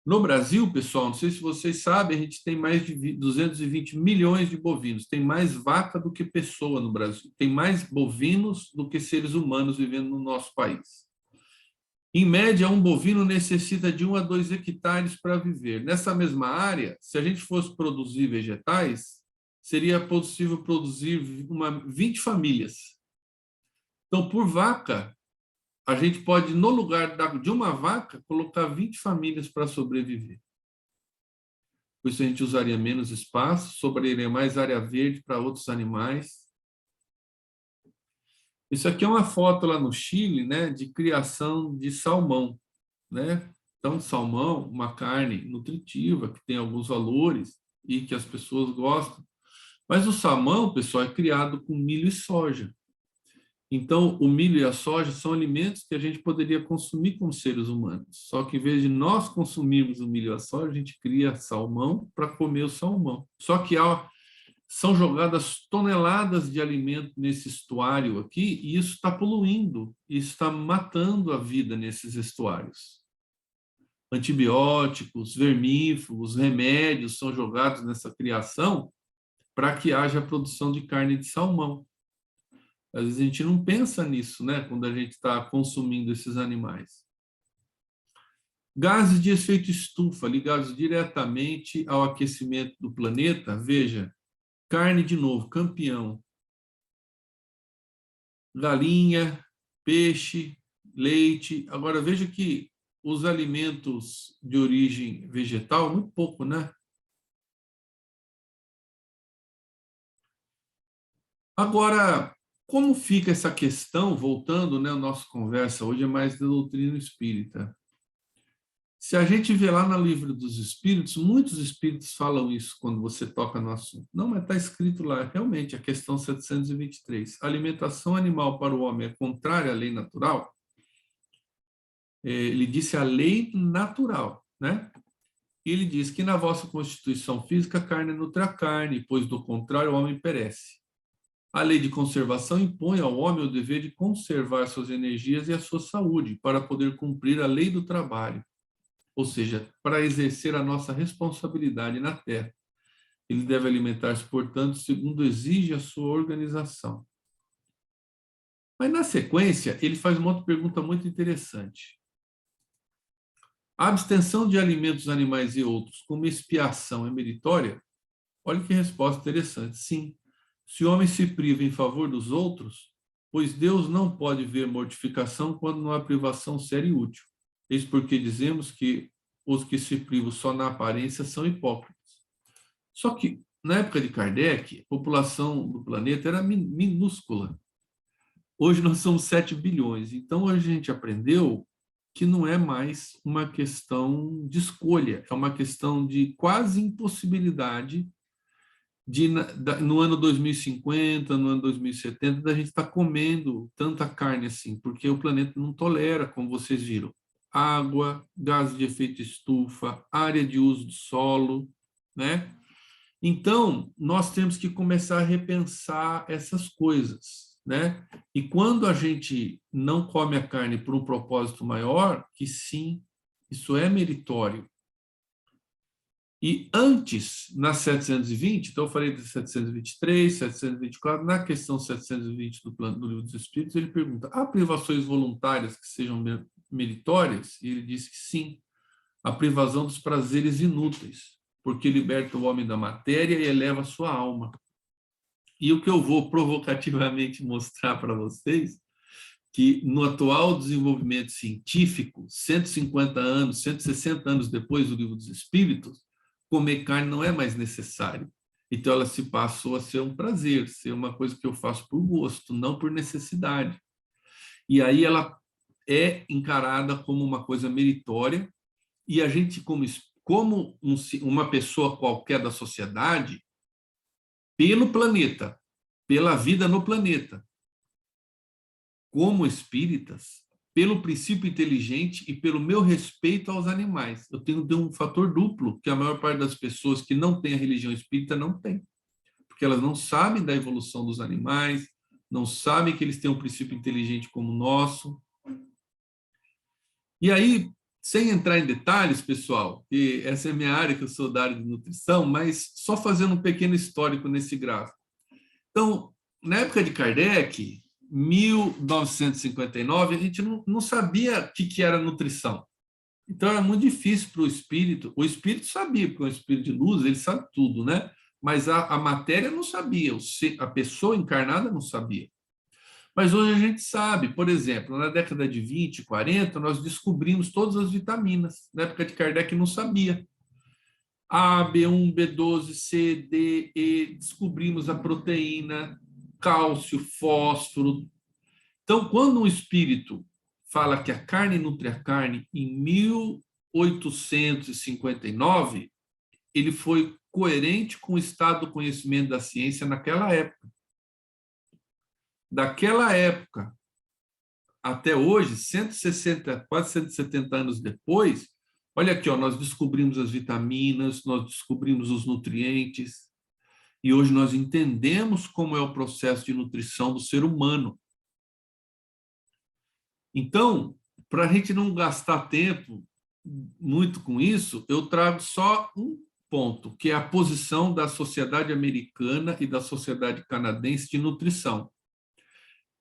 No Brasil, pessoal, não sei se vocês sabem, a gente tem mais de 220 milhões de bovinos. Tem mais vaca do que pessoa no Brasil. Tem mais bovinos do que seres humanos vivendo no nosso país. Em média, um bovino necessita de 1 a 2 hectares para viver. Nessa mesma área, se a gente fosse produzir vegetais, seria possível produzir 20 famílias. Então, por vaca, a gente pode, no lugar de uma vaca, colocar 20 famílias para sobreviver. Por isso, a gente usaria menos espaço, sobraria mais área verde para outros animais. Isso aqui é uma foto lá no Chile, né, de criação de salmão, né? Então, salmão, uma carne nutritiva, que tem alguns valores e que as pessoas gostam. Mas o salmão, pessoal, é criado com milho e soja. Então, o milho e a soja são alimentos que a gente poderia consumir como seres humanos. Só que, em vez de nós consumirmos o milho e a soja, a gente cria salmão para comer o salmão. Só que são jogadas toneladas de alimento nesse estuário aqui, e isso está poluindo, isso está matando a vida nesses estuários. Antibióticos, vermífugos, remédios são jogados nessa criação para que haja a produção de carne de salmão. Às vezes a gente não pensa nisso, né, quando a gente está consumindo esses animais. Gases de efeito estufa ligados diretamente ao aquecimento do planeta, veja, carne de novo, campeão. Galinha, peixe, leite. Agora veja que os alimentos de origem vegetal, muito pouco, né? Agora, como fica essa questão, voltando, né, a nossa conversa hoje é mais da doutrina espírita. Se a gente vê lá no Livro dos Espíritos, muitos espíritos falam isso quando você toca no assunto. Não, mas está escrito lá, realmente, a questão 723. A alimentação animal para o homem é contrária à lei natural? Ele disse a lei natural, né? Ele diz que na vossa constituição física, a carne nutre a carne, pois do contrário o homem perece. A lei de conservação impõe ao homem o dever de conservar suas energias e a sua saúde, para poder cumprir a lei do trabalho. Ou seja, para exercer a nossa responsabilidade na Terra. Ele deve alimentar-se, portanto, segundo exige a sua organização. Mas, na sequência, ele faz uma outra pergunta muito interessante. A abstenção de alimentos animais e outros como expiação é meritória? Olha que resposta interessante. Sim, se o homem se priva em favor dos outros, pois Deus não pode ver mortificação quando não há privação séria e útil. Eis porque dizemos que os que se privam só na aparência são hipócritas. Só que, na época de Kardec, a população do planeta era minúscula. Hoje nós somos 7 bilhões. Então, hoje a gente aprendeu que não é mais uma questão de escolha, é uma questão de quase impossibilidade de, no ano 2050, no ano 2070, da gente estar comendo tanta carne assim, porque o planeta não tolera, como vocês viram, água, gases de efeito estufa, área de uso do solo, né? Então, nós temos que começar a repensar essas coisas, né? E quando a gente não come a carne por um propósito maior, que sim, isso é meritório. E antes, na 720, então eu falei de 723, 724, na questão 720 do Livro dos Espíritos, ele pergunta, há privações voluntárias que sejam meritórias? E ele diz que sim, a privação dos prazeres inúteis, porque liberta o homem da matéria e eleva a sua alma. E o que eu vou provocativamente mostrar para vocês, que no atual desenvolvimento científico, 150 anos, 160 anos depois do Livro dos Espíritos, comer carne não é mais necessário. Então, ela se passou a ser um prazer, ser uma coisa que eu faço por gosto, não por necessidade. E aí ela é encarada como uma coisa meritória, e a gente, como uma pessoa qualquer da sociedade, pelo planeta, pela vida no planeta, como espíritas, pelo princípio inteligente e pelo meu respeito aos animais. Eu tenho um fator duplo, que a maior parte das pessoas que não tem a religião espírita não tem, porque elas não sabem da evolução dos animais, não sabem que eles têm um princípio inteligente como o nosso. E aí, sem entrar em detalhes, pessoal, que essa é a minha área, que eu sou da área de nutrição, mas só fazendo um pequeno histórico nesse gráfico. Então, na época de Kardec, 1959, a gente não sabia o que era nutrição. Então, era muito difícil para o espírito sabia, porque o espírito de luz, ele sabe tudo, né? Mas a matéria não sabia, a pessoa encarnada não sabia. Mas hoje a gente sabe, por exemplo, na década de 20, 40, nós descobrimos todas as vitaminas. Na época de Kardec não sabia. A, B1, B12, C, D, E, descobrimos a proteína, cálcio, fósforo. Então, quando um espírito fala que a carne nutre a carne, em 1859, ele foi coerente com o estado do conhecimento da ciência naquela época. Daquela época até hoje, 160, quase 170 anos depois, olha aqui, ó, nós descobrimos as vitaminas, nós descobrimos os nutrientes, e hoje nós entendemos como é o processo de nutrição do ser humano. Então, para a gente não gastar tempo muito com isso, eu trago só um ponto, que é a posição da sociedade americana e da sociedade canadense de nutrição.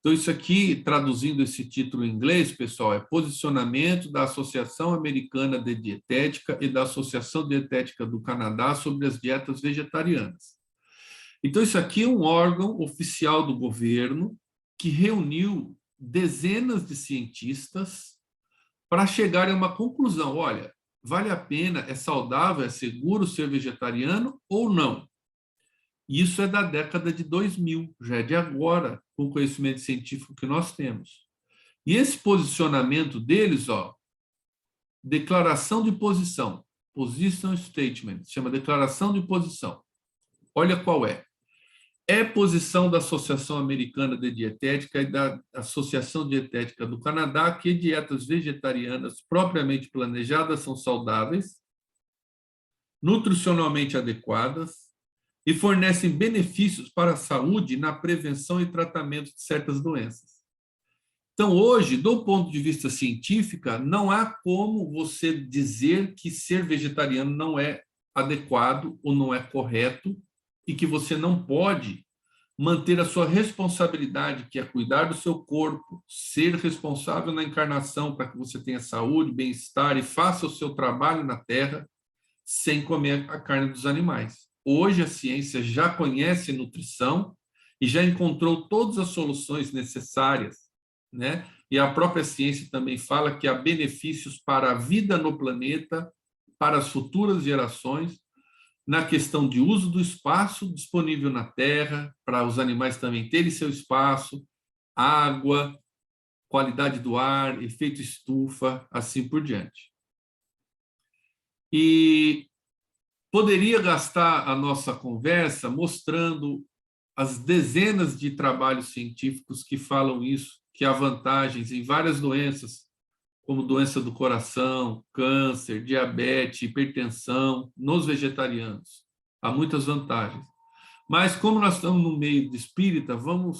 Então, isso aqui, traduzindo esse título em inglês, pessoal, é Posicionamento da Associação Americana de Dietética e da Associação Dietética do Canadá sobre as dietas vegetarianas. Então, isso aqui é um órgão oficial do governo que reuniu dezenas de cientistas para chegar a uma conclusão. Olha, vale a pena, é saudável, é seguro ser vegetariano ou não? Isso é da década de 2000, já é de agora, com o conhecimento científico que nós temos. E esse posicionamento deles, ó, declaração de posição, position statement, chama declaração de posição. Olha qual é. É posição da Associação Americana de Dietética e da Associação Dietética do Canadá que dietas vegetarianas propriamente planejadas são saudáveis, nutricionalmente adequadas, e fornecem benefícios para a saúde na prevenção e tratamento de certas doenças. Então, hoje, do ponto de vista científico, não há como você dizer que ser vegetariano não é adequado ou não é correto e que você não pode manter a sua responsabilidade, que é cuidar do seu corpo, ser responsável na encarnação para que você tenha saúde, bem-estar e faça o seu trabalho na Terra sem comer a carne dos animais. Hoje a ciência já conhece nutrição e já encontrou todas as soluções necessárias, né? E a própria ciência também fala que há benefícios para a vida no planeta, para as futuras gerações, na questão de uso do espaço disponível na Terra, para os animais também terem seu espaço, água, qualidade do ar, efeito estufa, assim por diante. E poderia gastar a nossa conversa mostrando as dezenas de trabalhos científicos que falam isso, que há vantagens em várias doenças, como doença do coração, câncer, diabetes, hipertensão, nos vegetarianos. Há muitas vantagens. Mas, como nós estamos no meio de espírita, vou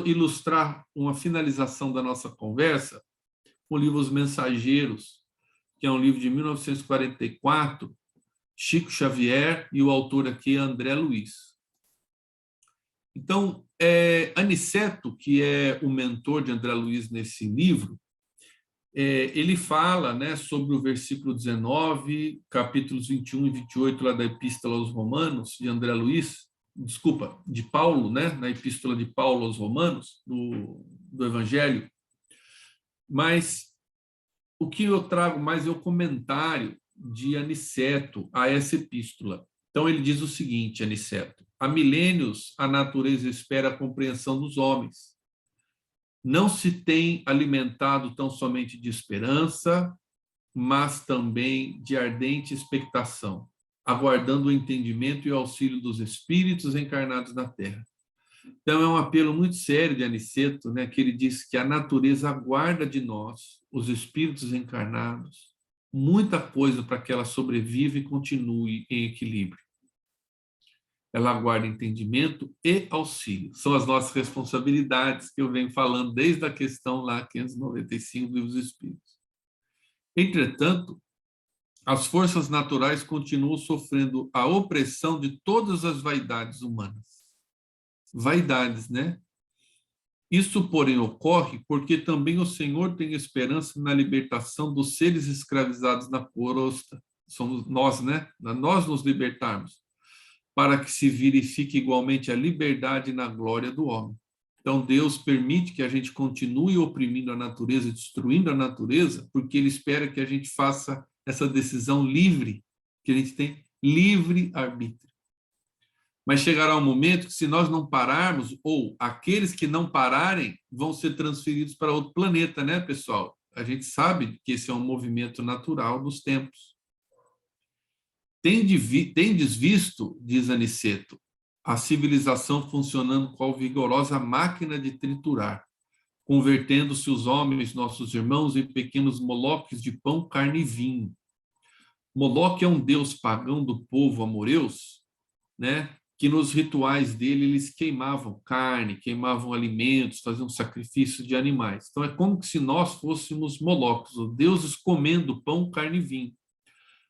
ilustrar uma finalização da nossa conversa com o livro Os Mensageiros, que é um livro de 1944, Chico Xavier, e o autor aqui é André Luiz. Então, Aniceto, que é o mentor de André Luiz nesse livro, ele fala, né, sobre o versículo 19, capítulos 21 e 28 lá da Epístola aos Romanos, de André Luiz, desculpa, de Paulo, né, na Epístola de Paulo aos Romanos, do Evangelho. Mas o que eu trago mais é o comentário de Aniceto a essa epístola. Então, ele diz o seguinte, Aniceto: há milênios a natureza espera a compreensão dos homens. Não se tem alimentado tão somente de esperança, mas também de ardente expectação, aguardando o entendimento e o auxílio dos espíritos encarnados na Terra. Então, é um apelo muito sério de Aniceto, né, que ele diz que a natureza aguarda de nós, os espíritos encarnados, muita coisa para que ela sobreviva e continue em equilíbrio. Ela aguarda entendimento e auxílio. São as nossas responsabilidades que eu venho falando desde a questão lá 595 do Livro dos Espíritos. Entretanto, as forças naturais continuam sofrendo a opressão de todas as vaidades humanas. Vaidades, né? Isso, porém, ocorre porque também o Senhor tem esperança na libertação dos seres escravizados na crosta. Somos nós, né? Nós nos libertarmos, para que se verifique igualmente a liberdade na glória do homem. Então, Deus permite que a gente continue oprimindo a natureza, destruindo a natureza, porque Ele espera que a gente faça essa decisão livre, que a gente tem livre arbítrio. Mas chegará um momento que, se nós não pararmos, ou aqueles que não pararem, vão ser transferidos para outro planeta, né, pessoal? A gente sabe que esse é um movimento natural dos tempos. Tendes visto, diz Aniceto, a civilização funcionando qual vigorosa máquina de triturar, convertendo-se os homens, nossos irmãos, em pequenos moloques de pão, carne e vinho. Moloque é um deus pagão do povo amoreus, né? Que nos rituais dele eles queimavam carne, queimavam alimentos, faziam sacrifício de animais. Então é como se nós fôssemos Moloques, os deuses comendo pão, carne e vinho.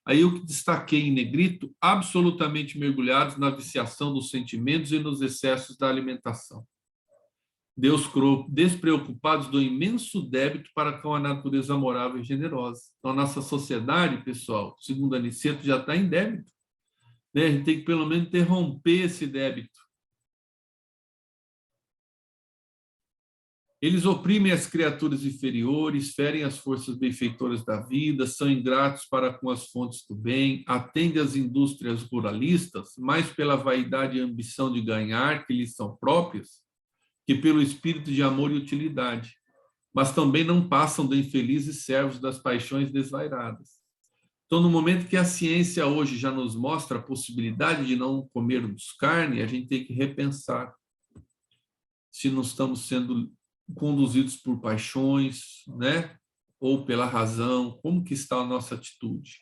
Aí eu destaquei em negrito, absolutamente mergulhados na viciação dos sentimentos e nos excessos da alimentação. Deus criou despreocupados do imenso débito para com a natureza amorável e generosa. Então, a nossa sociedade, pessoal, segundo Aniceto, já está em débito. Né? A gente tem que, pelo menos, interromper esse débito. Eles oprimem as criaturas inferiores, ferem as forças benfeitoras da vida, são ingratos para com as fontes do bem, atendem às indústrias ruralistas, mais pela vaidade e ambição de ganhar, que lhes são próprias, que pelo espírito de amor e utilidade, mas também não passam de infelizes servos das paixões desvairadas. Então, no momento que a ciência hoje já nos mostra a possibilidade de não comermos carne, a gente tem que repensar se não estamos sendo conduzidos por paixões, né? Ou pela razão, como que está a nossa atitude.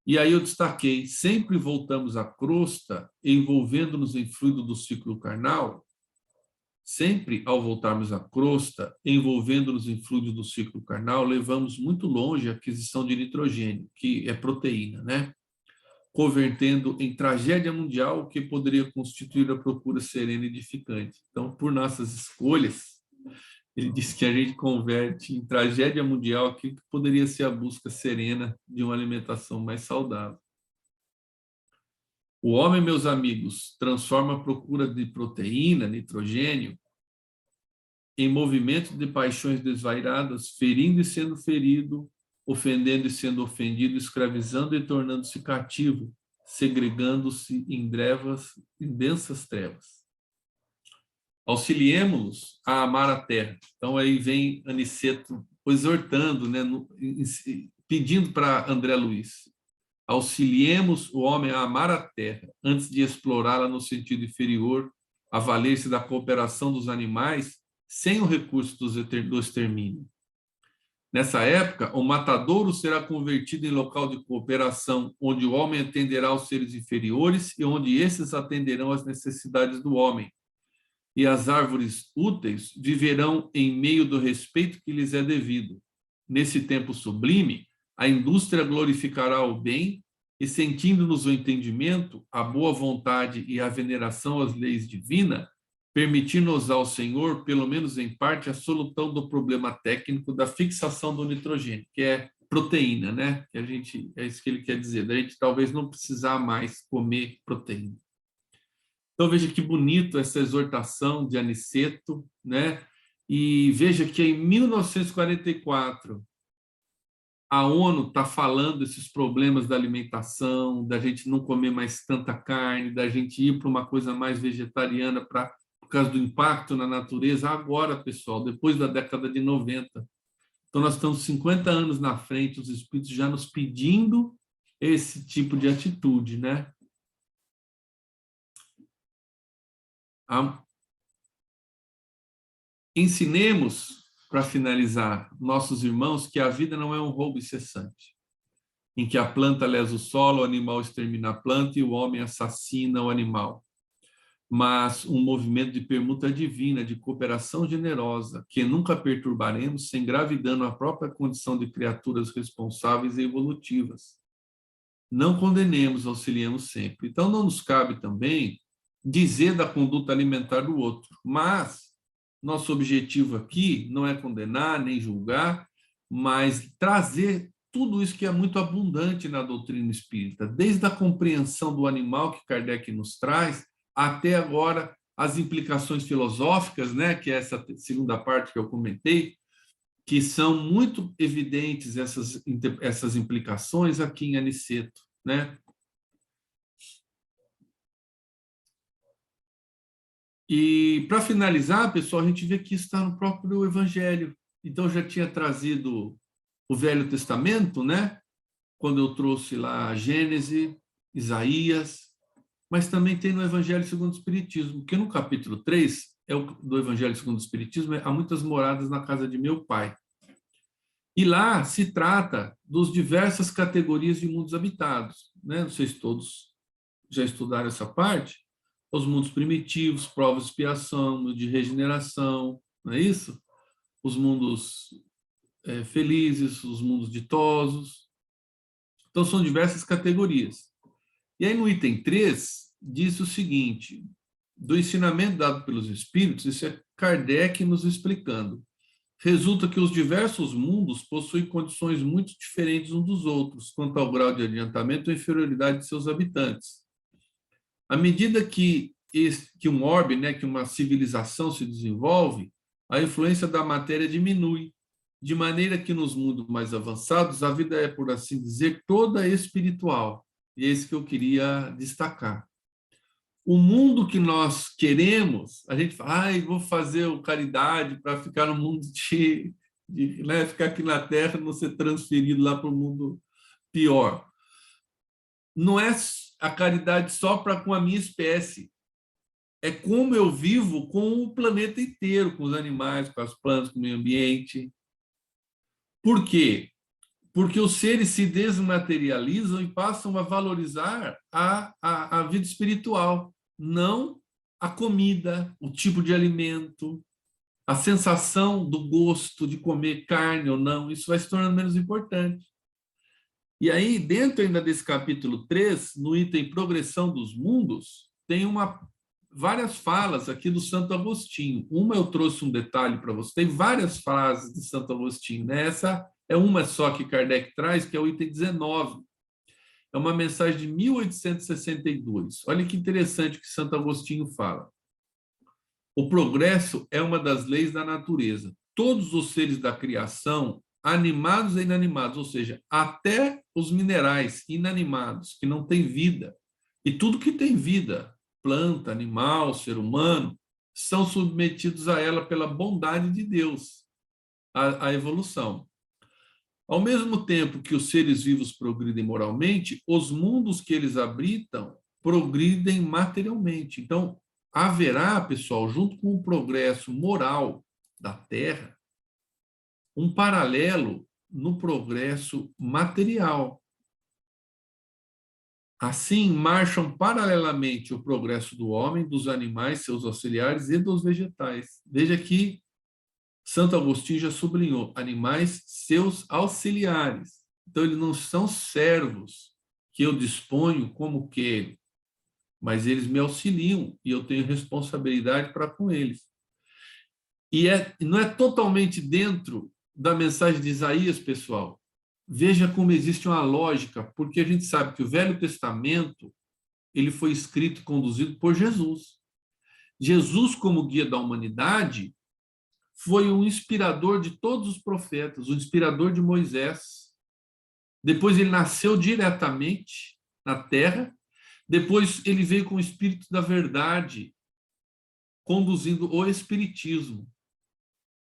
E aí eu destaquei, sempre voltamos à crosta, envolvendo-nos em fluido do ciclo carnal, sempre ao voltarmos à crosta, envolvendo-nos em fluido do ciclo carnal, levamos muito longe a aquisição de nitrogênio, que é proteína, né? Convertendo em tragédia mundial o que poderia constituir a procura serena e edificante. Então, por nossas escolhas, ele diz que a gente converte em tragédia mundial aquilo que poderia ser a busca serena de uma alimentação mais saudável. O homem, meus amigos, transforma a procura de proteína, nitrogênio, em movimento de paixões desvairadas, ferindo e sendo ferido, ofendendo e sendo ofendido, escravizando e tornando-se cativo, segregando-se em densas trevas. Auxiliemos-los a amar a terra. Então aí vem Aniceto exortando, né, pedindo para André Luiz, auxiliemos o homem a amar a terra, antes de explorá-la no sentido inferior, a valer-se da cooperação dos animais, sem o recurso do extermínio. Nessa época, o matadouro será convertido em local de cooperação, onde o homem atenderá aos seres inferiores e onde esses atenderão às necessidades do homem. E as árvores úteis viverão em meio do respeito que lhes é devido. Nesse tempo sublime, a indústria glorificará o bem e, sentindo-nos o entendimento, a boa vontade e a veneração às leis divinas, permitindo-nos ao Senhor, pelo menos em parte, a solução do problema técnico da fixação do nitrogênio, que é proteína, né? Que a gente, é isso que ele quer dizer, da gente talvez não precisar mais comer proteína. Então, veja que bonito essa exortação de Aniceto, né? E veja que em 1944, a ONU está falando desses problemas da alimentação, da gente não comer mais tanta carne, da gente ir para uma coisa mais vegetariana, por causa do impacto na natureza agora, pessoal, depois da década de 90. Então, nós estamos 50 anos na frente, os espíritos já nos pedindo esse tipo de atitude, né? Ensinemos, para finalizar, nossos irmãos, que a vida não é um roubo incessante, em que a planta lesa o solo, o animal extermina a planta e o homem assassina o animal, mas um movimento de permuta divina, de cooperação generosa, que nunca perturbaremos sem grave dano à própria condição de criaturas responsáveis e evolutivas. Não condenemos, auxiliemos sempre. Então, não nos cabe também dizer da conduta alimentar do outro, mas nosso objetivo aqui não é condenar nem julgar, mas trazer tudo isso que é muito abundante na doutrina espírita, desde a compreensão do animal que Kardec nos traz, até agora as implicações filosóficas, né, que é essa segunda parte que eu comentei, que são muito evidentes essas implicações aqui em Aniceto, né? E, para finalizar, pessoal, a gente vê que isso está no próprio Evangelho. Então, eu já tinha trazido o Velho Testamento, né? Quando eu trouxe lá Gênesis, Isaías, mas também tem no Evangelho segundo o Espiritismo, que no capítulo 3 do Evangelho segundo o Espiritismo, há muitas moradas na casa de meu pai. E lá se trata dos diversas categorias de mundos habitados, né? Não sei se todos já estudaram essa parte, os mundos primitivos, provas de expiação, de regeneração, não é isso? Os mundos felizes, os mundos ditosos. Então, são diversas categorias. E aí, no item 3, diz o seguinte, do ensinamento dado pelos espíritos, isso é Kardec nos explicando. Resulta que os diversos mundos possuem condições muito diferentes uns dos outros, quanto ao grau de adiantamento ou inferioridade de seus habitantes. À medida que um orbe, né, que uma civilização se desenvolve, a influência da matéria diminui, de maneira que nos mundos mais avançados a vida é, por assim dizer, toda espiritual. E é isso que eu queria destacar. O mundo que nós queremos, a gente fala, vou fazer caridade para ficar no mundo né, ficar aqui na Terra e não ser transferido lá para o mundo pior. Não é a caridade só para com a minha espécie. É como eu vivo com o planeta inteiro, com os animais, com as plantas, com o meio ambiente. Por quê? Porque os seres se desmaterializam e passam a valorizar a vida espiritual, não a comida, o tipo de alimento, a sensação do gosto de comer carne ou não. Isso vai se tornando menos importante. E aí, dentro ainda desse capítulo 3, no item Progressão dos Mundos, tem várias falas aqui do Santo Agostinho. Uma eu trouxe um detalhe para você, tem várias frases de Santo Agostinho, né? Essa é uma só que Kardec traz, que é o item 19. É uma mensagem de 1862. Olha que interessante que Santo Agostinho fala. O progresso é uma das leis da natureza. Todos os seres da criação, animados e inanimados, ou seja, até os minerais inanimados, que não têm vida, e tudo que tem vida, planta, animal, ser humano, são submetidos a ela pela bondade de Deus, a evolução. Ao mesmo tempo que os seres vivos progridem moralmente, os mundos que eles habitam progridem materialmente. Então, haverá, pessoal, junto com o progresso moral da Terra, um paralelo no progresso material. Assim, marcham paralelamente o progresso do homem, dos animais, seus auxiliares e dos vegetais. Veja que Santo Agostinho já sublinhou, animais, seus auxiliares. Então, eles não são servos que eu disponho como quero, mas eles me auxiliam e eu tenho responsabilidade para com eles. E não é totalmente dentro da mensagem de Isaías, pessoal. Veja como existe uma lógica, porque a gente sabe que o Velho Testamento ele foi escrito e conduzido por Jesus. Jesus, como guia da humanidade, foi o inspirador de todos os profetas, o inspirador de Moisés. Depois ele nasceu diretamente na terra, depois ele veio com o Espírito da Verdade, conduzindo o espiritismo.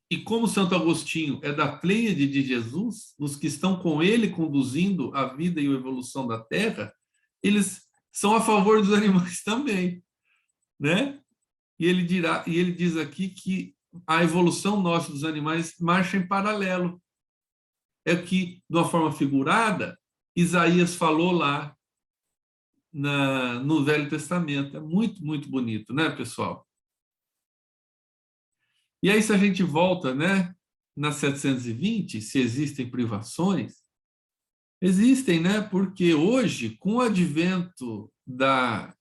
E como Santo Agostinho é da pleiade de Jesus, os que estão com ele conduzindo a vida e a evolução da Terra, eles são a favor dos animais também, né? E ele diz aqui que a evolução nossa dos animais marcha em paralelo. É que, de uma forma figurada, Isaías falou lá no Velho Testamento. É muito, muito bonito, né, pessoal? E aí, se a gente volta, né, na 720, se existem privações, existem, né? Porque hoje, com o advento da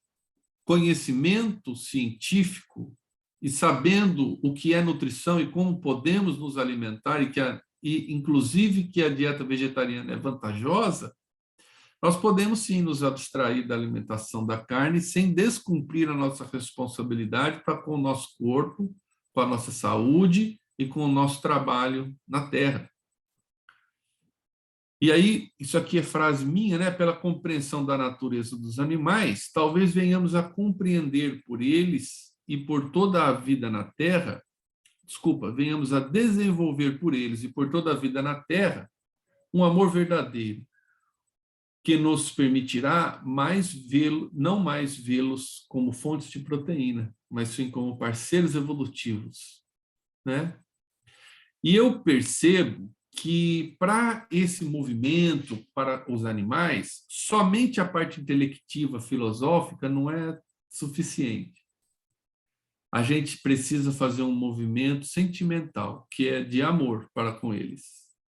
conhecimento científico e sabendo o que é nutrição e como podemos nos alimentar e inclusive que a dieta vegetariana é vantajosa, nós podemos sim nos abstrair da alimentação da carne sem descumprir a nossa responsabilidade para com o nosso corpo, com a nossa saúde e com o nosso trabalho na terra. E aí, isso aqui é frase minha, né? Pela compreensão da natureza dos animais, talvez venhamos a compreender por eles e por toda a vida na terra, venhamos a desenvolver por eles e por toda a vida na terra um amor verdadeiro, que nos permitirá não mais vê-los como fontes de proteína, mas sim como parceiros evolutivos, né? E eu percebo que para esse movimento, para os animais, somente a parte intelectiva, filosófica, não é suficiente. A gente precisa fazer um movimento sentimental, que é de amor para com eles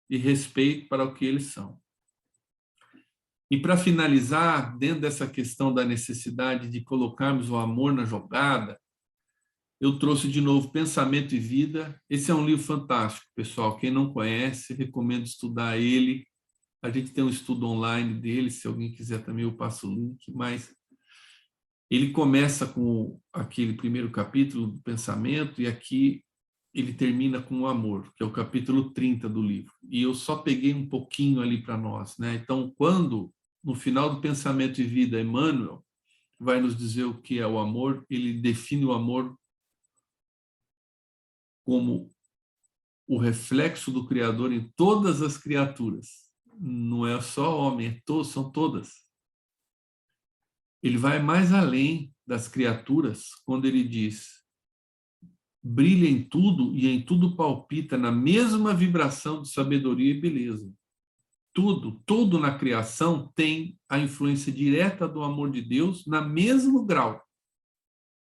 e respeito para o que eles são. E para finalizar, dentro dessa questão da necessidade de colocarmos o amor na jogada, eu trouxe de novo Pensamento e Vida. Esse é um livro fantástico, pessoal. Quem não conhece, recomendo estudar ele. A gente tem um estudo online dele, se alguém quiser também eu passo o link, mas ele começa com aquele primeiro capítulo do pensamento e aqui ele termina com o amor, que é o capítulo 30 do livro. E eu só peguei um pouquinho ali para nós, né? Então, quando no final do Pensamento e Vida, Emmanuel vai nos dizer o que é o amor, ele define o amor como o reflexo do Criador em todas as criaturas. Não é só homem, são todas. Ele vai mais além das criaturas quando ele diz: brilha em tudo e em tudo palpita na mesma vibração de sabedoria e beleza. Tudo na criação tem a influência direta do amor de Deus na mesmo grau.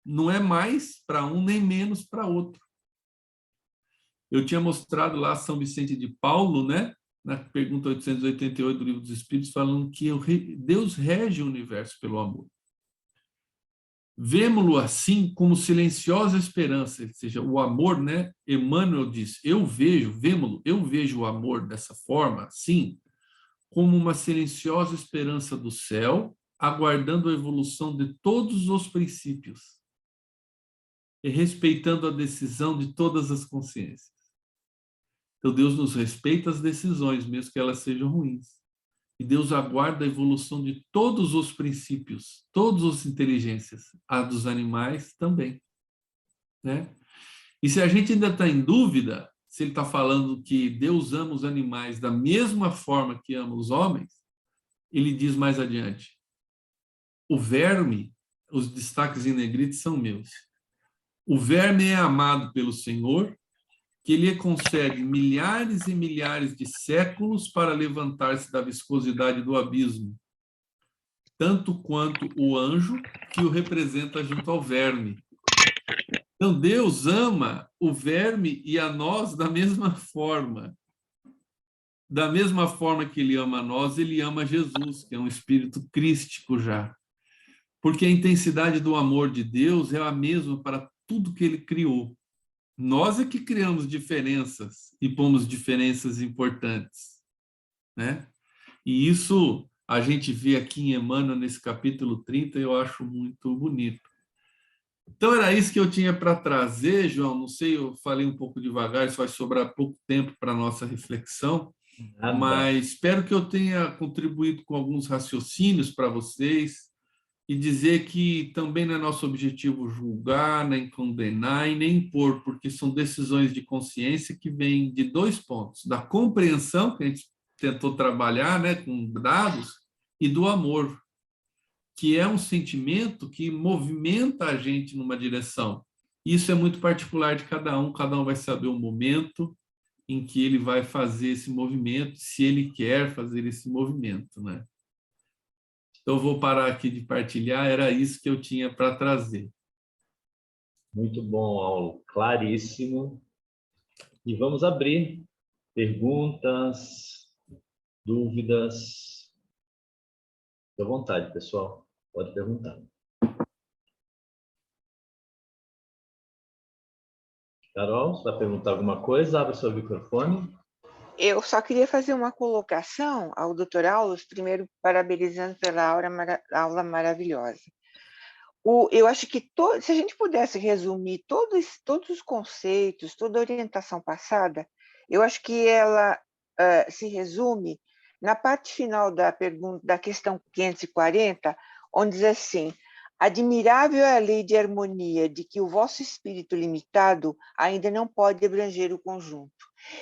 Não é mais para um nem menos para outro. Eu tinha mostrado lá São Vicente de Paulo, né, na pergunta 888 do Livro dos Espíritos, falando que Deus rege o universo pelo amor. Vemo-lo assim como silenciosa esperança, ou seja, o amor, né? Emmanuel diz: eu vejo o amor dessa forma, sim, como uma silenciosa esperança do céu, aguardando a evolução de todos os princípios e respeitando a decisão de todas as consciências. Então, Deus nos respeita as decisões, mesmo que elas sejam ruins. E Deus aguarda a evolução de todos os princípios, todas as inteligências, a dos animais também, né? E se a gente ainda está em dúvida, se ele está falando que Deus ama os animais da mesma forma que ama os homens, ele diz mais adiante: o verme, os destaques em negrite são meus. O verme é amado pelo Senhor, que lhe concede milhares e milhares de séculos para levantar-se da viscosidade do abismo, tanto quanto o anjo que o representa junto ao verme. Então, Deus ama o verme e a nós da mesma forma. Da mesma forma que ele ama a nós, ele ama Jesus, que é um espírito crístico já. Porque a intensidade do amor de Deus é a mesma para tudo que ele criou. Nós é que criamos diferenças e pomos diferenças importantes, né? E isso a gente vê aqui em Emmanuel, nesse capítulo 30, eu acho muito bonito. Então, era isso que eu tinha para trazer, João. Não sei, eu falei um pouco devagar, isso vai sobrar pouco tempo para a nossa reflexão, mas espero que eu tenha contribuído com alguns raciocínios para vocês, e dizer que também não é nosso objetivo julgar, nem condenar e nem impor, porque são decisões de consciência que vêm de 2 pontos: da compreensão, que a gente tentou trabalhar, né, com dados, e do amor, que é um sentimento que movimenta a gente numa direção. Isso é muito particular de cada um vai saber o momento em que ele vai fazer esse movimento, se ele quer fazer esse movimento, né? Então, eu vou parar aqui de partilhar, era isso que eu tinha para trazer. Muito bom, Aulo, claríssimo. E vamos abrir perguntas, dúvidas. Fique à vontade, pessoal. Pode perguntar. Carol, você vai perguntar alguma coisa? Abre seu microfone. Eu só queria fazer uma colocação ao Dr. Aulos, primeiro parabenizando pela aula maravilhosa. Eu acho que se a gente pudesse resumir todos os conceitos, toda a orientação passada, eu acho que ela se resume na parte final da pergunta, da questão 540, onde diz assim: admirável é a lei de harmonia de que o vosso espírito limitado ainda não pode abranger o conjunto.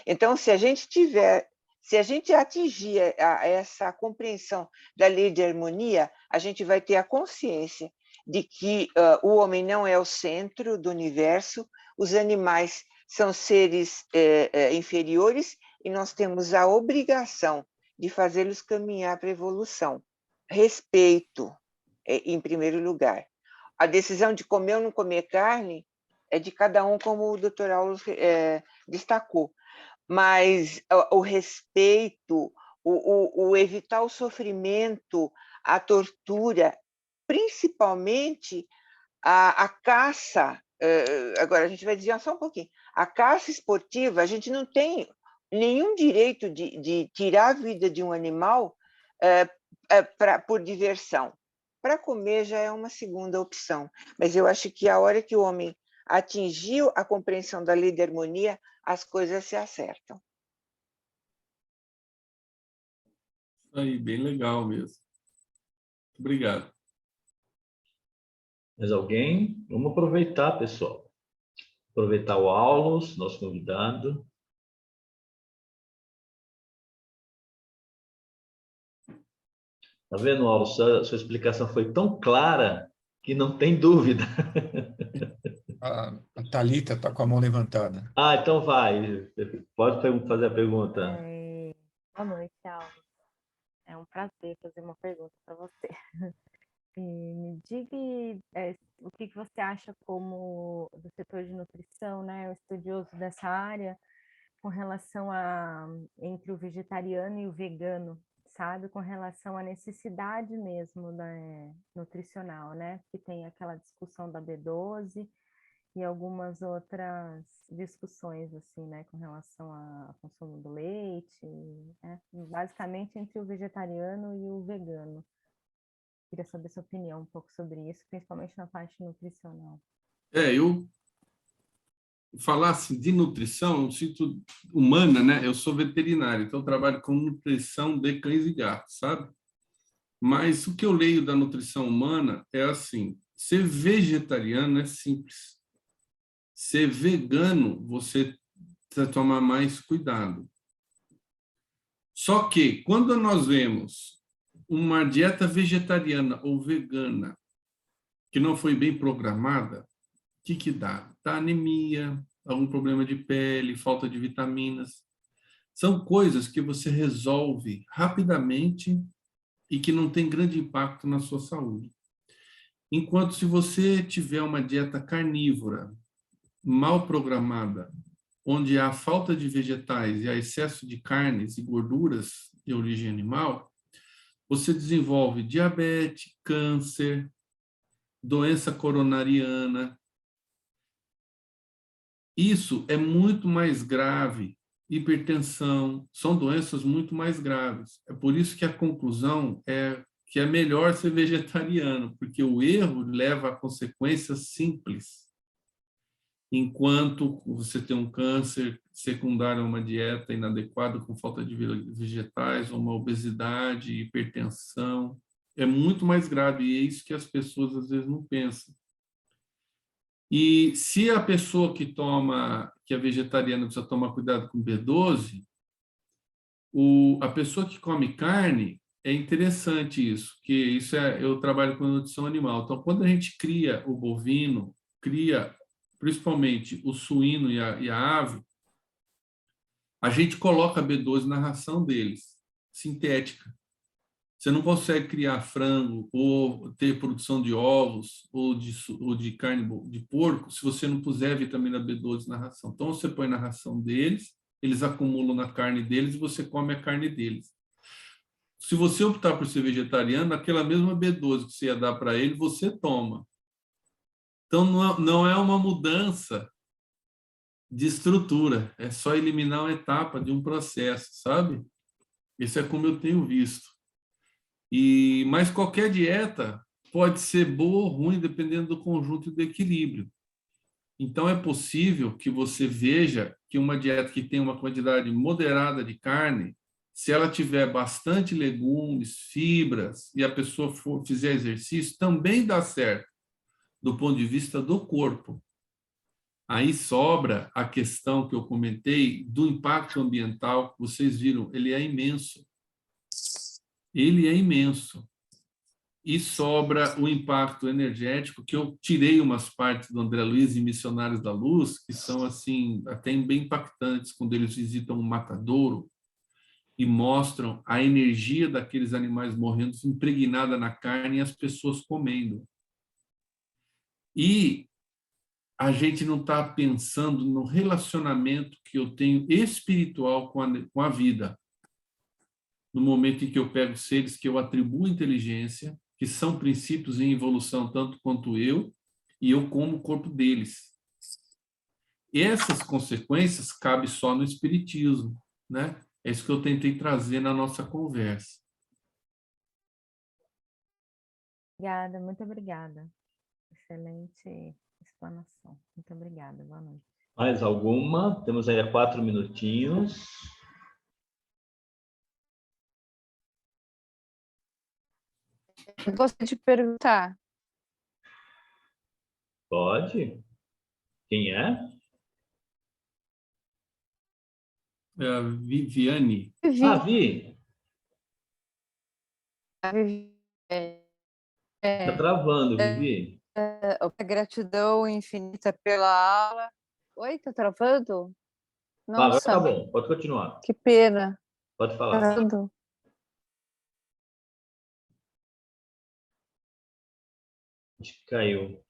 Então, se a gente atingir essa compreensão da lei de harmonia, a gente vai ter a consciência de que o homem não é o centro do universo, os animais são seres inferiores e nós temos a obrigação de fazê-los caminhar para a evolução. Respeito, em primeiro lugar. A decisão de comer ou não comer carne é de cada um, como o Dr. Aulos destacou. Mas o respeito, o evitar o sofrimento, a tortura, principalmente a caça, agora a gente vai dizer só um pouquinho, a caça esportiva, a gente não tem nenhum direito de tirar a vida de um animal por diversão. Para comer já é uma segunda opção, mas eu acho que a hora que o homem atingiu a compreensão da lei da harmonia, as coisas se acertam. Isso aí, bem legal mesmo. Obrigado. Mais alguém? Vamos aproveitar, pessoal. Aproveitar o Aulos, nosso convidado. Tá vendo, Aulos? Sua explicação foi tão clara que não tem dúvida. A Thalita está com a mão levantada. Ah, então vai. Pode fazer a pergunta. Boa noite, Aulos. É um prazer fazer uma pergunta para você. Me diga o que você acha como do setor de nutrição, né, o estudioso dessa área, com relação entre o vegetariano e o vegano, sabe, com relação à necessidade mesmo nutricional, né, que tem aquela discussão da B12 e algumas outras discussões, assim, né, com relação ao consumo do leite, né, basicamente entre o vegetariano e o vegano. Queria saber sua opinião um pouco sobre isso, principalmente na parte nutricional. Eu falasse de nutrição, eu sinto humana, né? Eu sou veterinário, então eu trabalho com nutrição de cães e gatos, sabe? Mas o que eu leio da nutrição humana é assim: ser vegetariano é simples. Ser vegano, você precisa tomar mais cuidado. Só que, quando nós vemos uma dieta vegetariana ou vegana que não foi bem programada, o que dá? Dá anemia, algum problema de pele, falta de vitaminas. São coisas que você resolve rapidamente e que não tem grande impacto na sua saúde. Enquanto se você tiver uma dieta carnívora, mal programada, onde há falta de vegetais e há excesso de carnes e gorduras de origem animal, você desenvolve diabetes, câncer, doença coronariana. Isso é muito mais grave. Hipertensão, são doenças muito mais graves. É por isso que a conclusão é que é melhor ser vegetariano, porque o erro leva a consequências simples. Enquanto você tem um câncer secundário a uma dieta inadequada, com falta de vegetais, ou uma obesidade, hipertensão. É muito mais grave, e é isso que as pessoas às vezes não pensam. E se a pessoa que é vegetariana precisa tomar cuidado com B12, a pessoa que come carne, é interessante isso, que eu trabalho com nutrição animal. Então, quando a gente cria o bovino, cria principalmente o suíno e a ave, a gente coloca B12 na ração deles, sintética. Você não consegue criar frango ou ter produção de ovos ou de carne de porco se você não puser vitamina B12 na ração. Então, você põe na ração deles, eles acumulam na carne deles e você come a carne deles. Se você optar por ser vegetariano, aquela mesma B12 que você ia dar para ele, você toma. Então, não é uma mudança de estrutura, é só eliminar uma etapa de um processo, sabe? Isso é como eu tenho visto. Mas qualquer dieta pode ser boa ou ruim, dependendo do conjunto e do equilíbrio. Então, é possível que você veja que uma dieta que tem uma quantidade moderada de carne, se ela tiver bastante legumes, fibras, e a pessoa fizer exercício, também dá certo, do ponto de vista do corpo. Aí sobra a questão que eu comentei do impacto ambiental, que vocês viram, ele é imenso. Ele é imenso. E sobra o impacto energético, que eu tirei umas partes do André Luiz e Missionários da Luz, que são assim até bem impactantes, quando eles visitam um matadouro e mostram a energia daqueles animais morrendo impregnada na carne e as pessoas comendo. E a gente não está pensando no relacionamento que eu tenho espiritual com a vida. No momento em que eu pego seres que eu atribuo inteligência, que são princípios em evolução tanto quanto eu, e eu como o corpo deles. Essas consequências cabem só no espiritismo, né? É isso que eu tentei trazer na nossa conversa. Obrigada, muito obrigada. Excelente explanação. Muito obrigada, boa noite. Mais alguma? Temos ainda 4 minutinhos. Eu gostaria de perguntar. Pode? Quem é? É a Viviane. Ah, Vi. Está travando, Vivi. Gratidão infinita pela aula. Oi, tá travando? Agora Nossa, tá bom, pode continuar. que pena. Pode falar. Travando. Acho que caiu.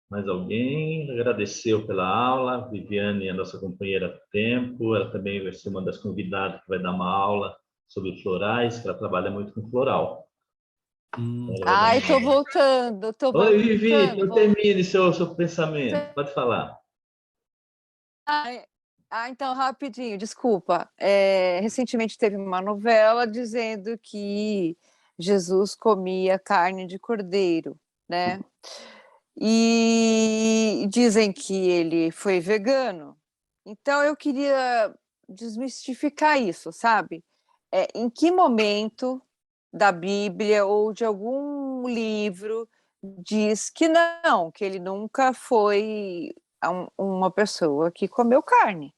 Mais alguém? Agradeceu pela aula. Viviane é a nossa companheira há tempo. Ela também vai ser uma das convidadas que vai dar uma aula sobre florais, que ela trabalha muito com floral. Ai, estou voltando. Oi, Vivi, então termine seu pensamento. Pode falar. Então, rapidinho, desculpa. Recentemente teve uma novela dizendo que Jesus comia carne de cordeiro, né? E dizem que ele foi vegano. Então, eu queria desmistificar isso, sabe? Em que momento da Bíblia ou de algum livro diz que não, que ele nunca foi uma pessoa que comeu carne?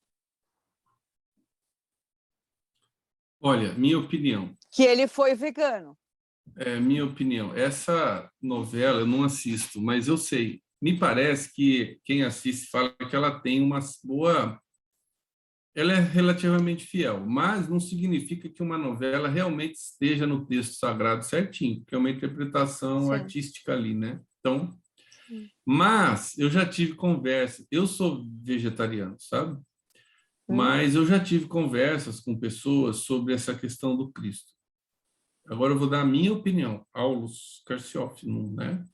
Olha, minha opinião. Que ele foi vegano. Minha opinião. Essa novela eu não assisto, mas eu sei. Me parece que quem assiste fala que ela tem uma boa... Ela é relativamente fiel, mas não significa que uma novela realmente esteja no texto sagrado certinho, porque é uma interpretação Sim. artística ali, né? Então, mas eu já tive conversa. Eu sou vegetariano, sabe? Mas eu já tive conversas com pessoas sobre essa questão do Cristo. Agora eu vou dar a minha opinião, Aulus Carcioff, né?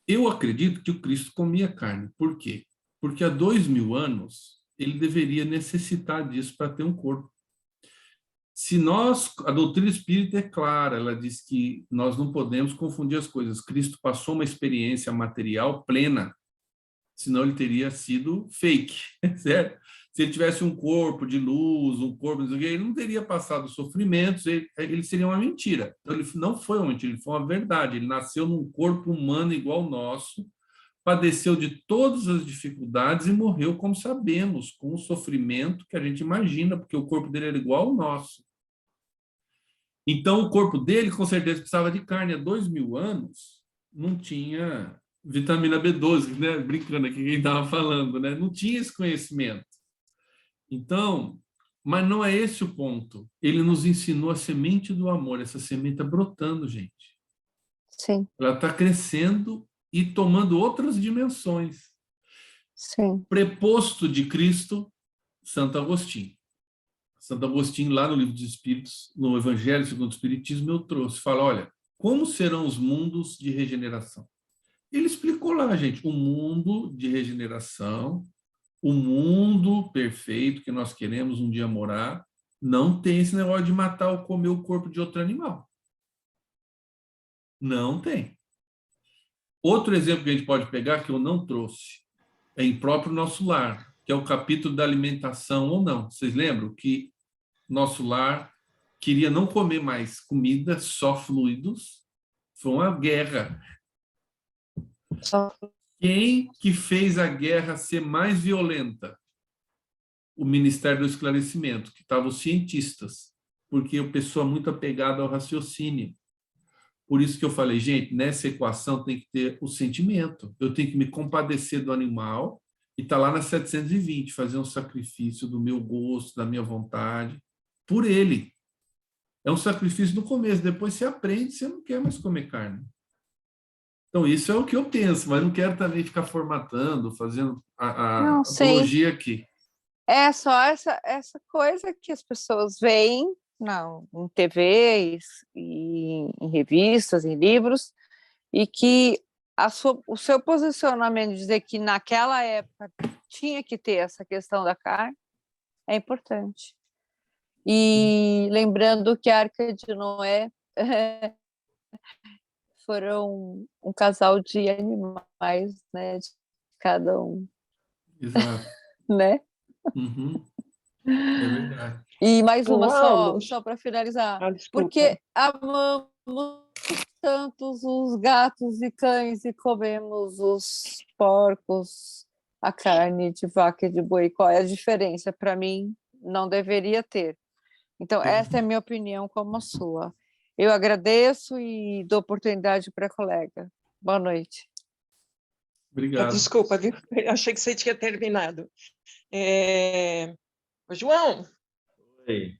Eu acredito que o Cristo comia carne. Por quê? Porque há 2000 anos ele deveria necessitar disso para ter um corpo. A doutrina espírita é clara, ela diz que nós não podemos confundir as coisas. Cristo passou uma experiência material plena, senão ele teria sido fake, certo? Se ele tivesse um corpo de luz, um corpo, não sei o quê, ele não teria passado sofrimentos, ele seria uma mentira. Então, ele não foi uma mentira, ele foi uma verdade. Ele nasceu num corpo humano igual ao nosso, padeceu de todas as dificuldades e morreu, como sabemos, com o sofrimento que a gente imagina, porque o corpo dele era igual ao nosso. Então, o corpo dele, com certeza, precisava de carne. Há 2000 anos, não tinha vitamina B12, né? Brincando aqui, quem estava falando, né? Não tinha esse conhecimento. Então, mas não é esse o ponto. Ele nos ensinou a semente do amor. Essa semente está brotando, gente. Sim. Ela está crescendo e tomando outras dimensões. Sim. Preposto de Cristo, Santo Agostinho. Santo Agostinho, lá no Livro dos Espíritos, no Evangelho segundo o Espiritismo, eu trouxe. Fala, olha, como serão os mundos de regeneração? Ele explicou lá, gente, o mundo de regeneração, o mundo perfeito que nós queremos um dia morar, não tem esse negócio de matar ou comer o corpo de outro animal. Não tem. Outro exemplo que a gente pode pegar, que eu não trouxe, é em próprio nosso lar, que é o capítulo da alimentação ou não. Vocês lembram que nosso lar queria não comer mais comida, só fluidos? Foi uma guerra. Quem que fez a guerra ser mais violenta? O Ministério do Esclarecimento, que estavam os cientistas, porque a pessoa muito apegada ao raciocínio. Por isso que eu falei, gente, nessa equação tem que ter o sentimento. Eu tenho que me compadecer do animal e estar lá na 720, fazer um sacrifício do meu gosto, da minha vontade, por ele. É um sacrifício no começo, depois você aprende, você não quer mais comer carne. Então, isso é o que eu penso, mas não quero também ficar formatando, fazendo a apologia aqui. É só essa coisa que as pessoas veem em TV, e em revistas, em livros, e que o seu posicionamento de dizer que naquela época tinha que ter essa questão da carne é importante. E lembrando que a Arca de Noé foram um casal de animais, né, de cada um. Exato. Né? Uhum. É verdade. E mais uma só para finalizar. Porque amamos tantos os gatos e cães e comemos os porcos, a carne de vaca e de boi. Qual é a diferença? Para mim, não deveria ter. Então, essa é a minha opinião como a sua. Eu agradeço e dou oportunidade para a colega. Boa noite. Obrigado. Desculpa, viu? Achei que você tinha terminado. João, Oi.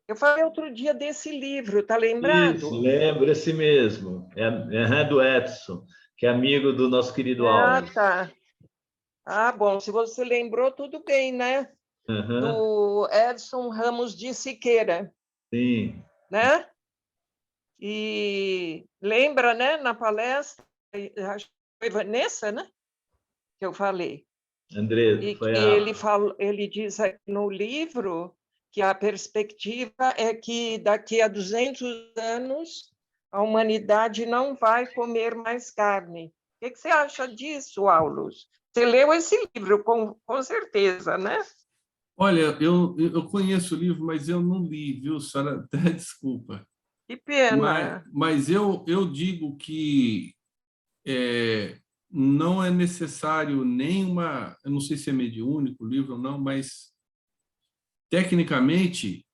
eu falei outro dia desse livro, tá lembrado? Isso, lembro, esse mesmo. É do Edson, que é amigo do nosso querido Alves. Tá. Bom, se você lembrou, tudo bem, né? Do Edson Ramos de Siqueira. Sim. Né? E lembra, né, na palestra, acho que foi Vanessa, né? Que eu falei. André, e que ele diz aqui no livro que a perspectiva é que daqui a 200 anos a humanidade não vai comer mais carne. O que você acha disso, Aulus? Você leu esse livro, com certeza, né? Olha, eu conheço o livro, mas eu não li, viu, senhora? Até desculpa. Que pena. Mas eu digo que não é necessário nenhuma... Eu não sei se é mediúnico o livro ou não, mas tecnicamente,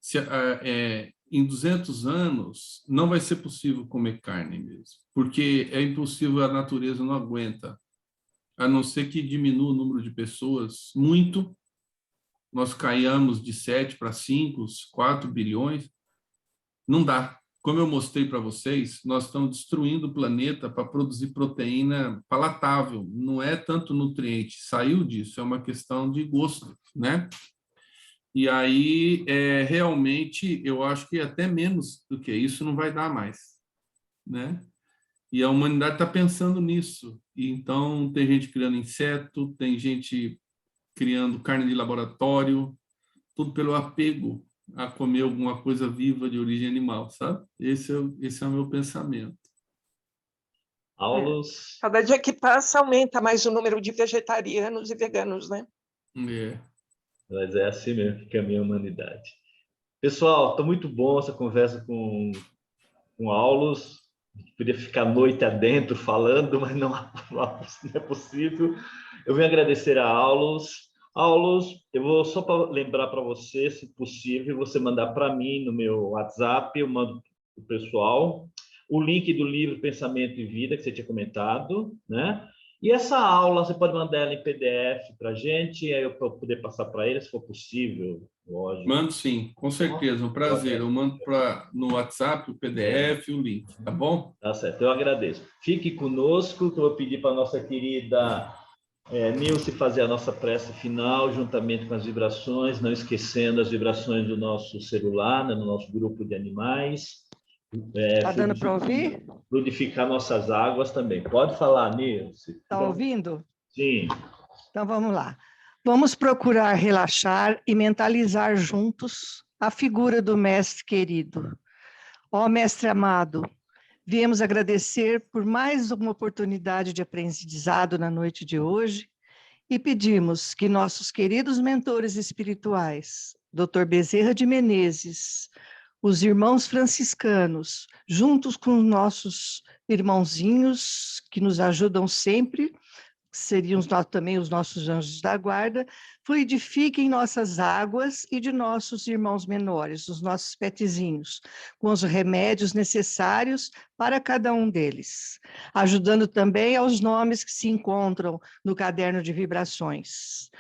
em 200 anos, não vai ser possível comer carne mesmo, porque é impossível, a natureza não aguenta, a não ser que diminua o número de pessoas muito, nós caiamos de 7 para 5, 4 bilhões, não dá. Como eu mostrei para vocês, nós estamos destruindo o planeta para produzir proteína palatável, não é tanto nutriente, saiu disso, é uma questão de gosto, né? E aí, realmente, eu acho que até menos do que isso não vai dar mais, né? E a humanidade está pensando nisso. E então, tem gente criando inseto, tem gente criando carne de laboratório, tudo pelo apego a comer alguma coisa viva de origem animal, sabe? Esse é o meu pensamento. Aulus. Cada dia que passa, aumenta mais o número de vegetarianos e veganos, né? Mas é assim mesmo que é a minha humanidade. Pessoal, está muito bom essa conversa com Aulus. Podia ficar a noite adentro falando, mas não é possível. Eu venho agradecer a Aulus. Aulus, eu vou só para lembrar para você, se possível, você mandar para mim no meu WhatsApp, eu mando para o pessoal, o link do livro Pensamento e Vida, que você tinha comentado, né? E essa aula, você pode mandar ela em PDF para a gente, aí eu poder passar para ele, se for possível, lógico. Mando sim, com certeza, um prazer. Eu mando no WhatsApp o PDF e o link, tá bom? Tá certo, eu agradeço. Fique conosco, que eu vou pedir para a nossa querida Nilce fazer a nossa prece final, juntamente com as vibrações, não esquecendo as vibrações do nosso celular, né, no nosso grupo de animais. Está dando para ouvir? Fluidificar nossas águas também. Pode falar, Nilce. Está ouvindo? Sim. Então vamos lá. Vamos procurar relaxar e mentalizar juntos a figura do Mestre querido. Ó Mestre amado, viemos agradecer por mais uma oportunidade de aprendizado na noite de hoje e pedimos que nossos queridos mentores espirituais, Dr. Bezerra de Menezes, os irmãos franciscanos, juntos com nossos irmãozinhos que nos ajudam sempre, seriam também os nossos anjos da guarda, fluidifiquem nossas águas e de nossos irmãos menores, os nossos petezinhos, com os remédios necessários para cada um deles, ajudando também aos nomes que se encontram no caderno de vibrações.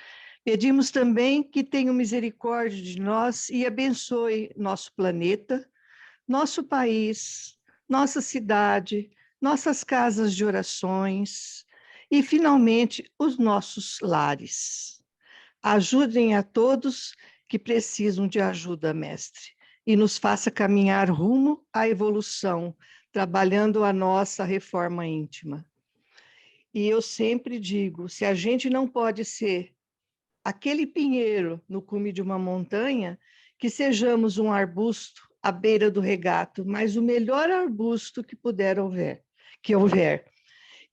Pedimos também que tenham misericórdia de nós e abençoe nosso planeta, nosso país, nossa cidade, nossas casas de orações e, finalmente, os nossos lares. Ajudem a todos que precisam de ajuda, Mestre, e nos faça caminhar rumo à evolução, trabalhando a nossa reforma íntima. E eu sempre digo, se a gente não pode ser aquele pinheiro no cume de uma montanha, que sejamos um arbusto à beira do regato, mas o melhor arbusto que houver.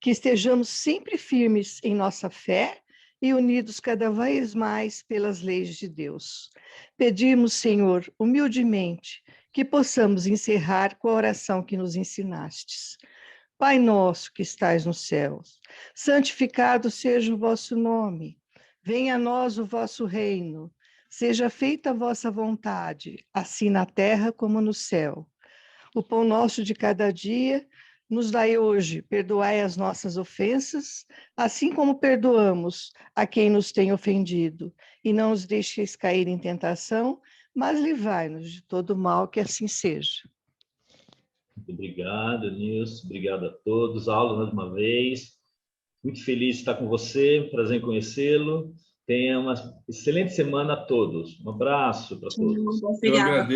Que estejamos sempre firmes em nossa fé e unidos cada vez mais pelas leis de Deus. Pedimos, Senhor, humildemente, que possamos encerrar com a oração que nos ensinastes. Pai nosso que estais nos céus, santificado seja o vosso nome. Venha a nós o vosso reino, seja feita a vossa vontade, assim na terra como no céu. O pão nosso de cada dia nos dai hoje, perdoai as nossas ofensas, assim como perdoamos a quem nos tem ofendido, e não os deixeis cair em tentação, mas livrai-nos de todo mal, que assim seja. Muito obrigado, Nilce. Obrigado a todos. Aula mais uma vez. Muito feliz de estar com você, prazer em conhecê-lo. Tenha uma excelente semana a todos. Um abraço para todos. Eu agradeço.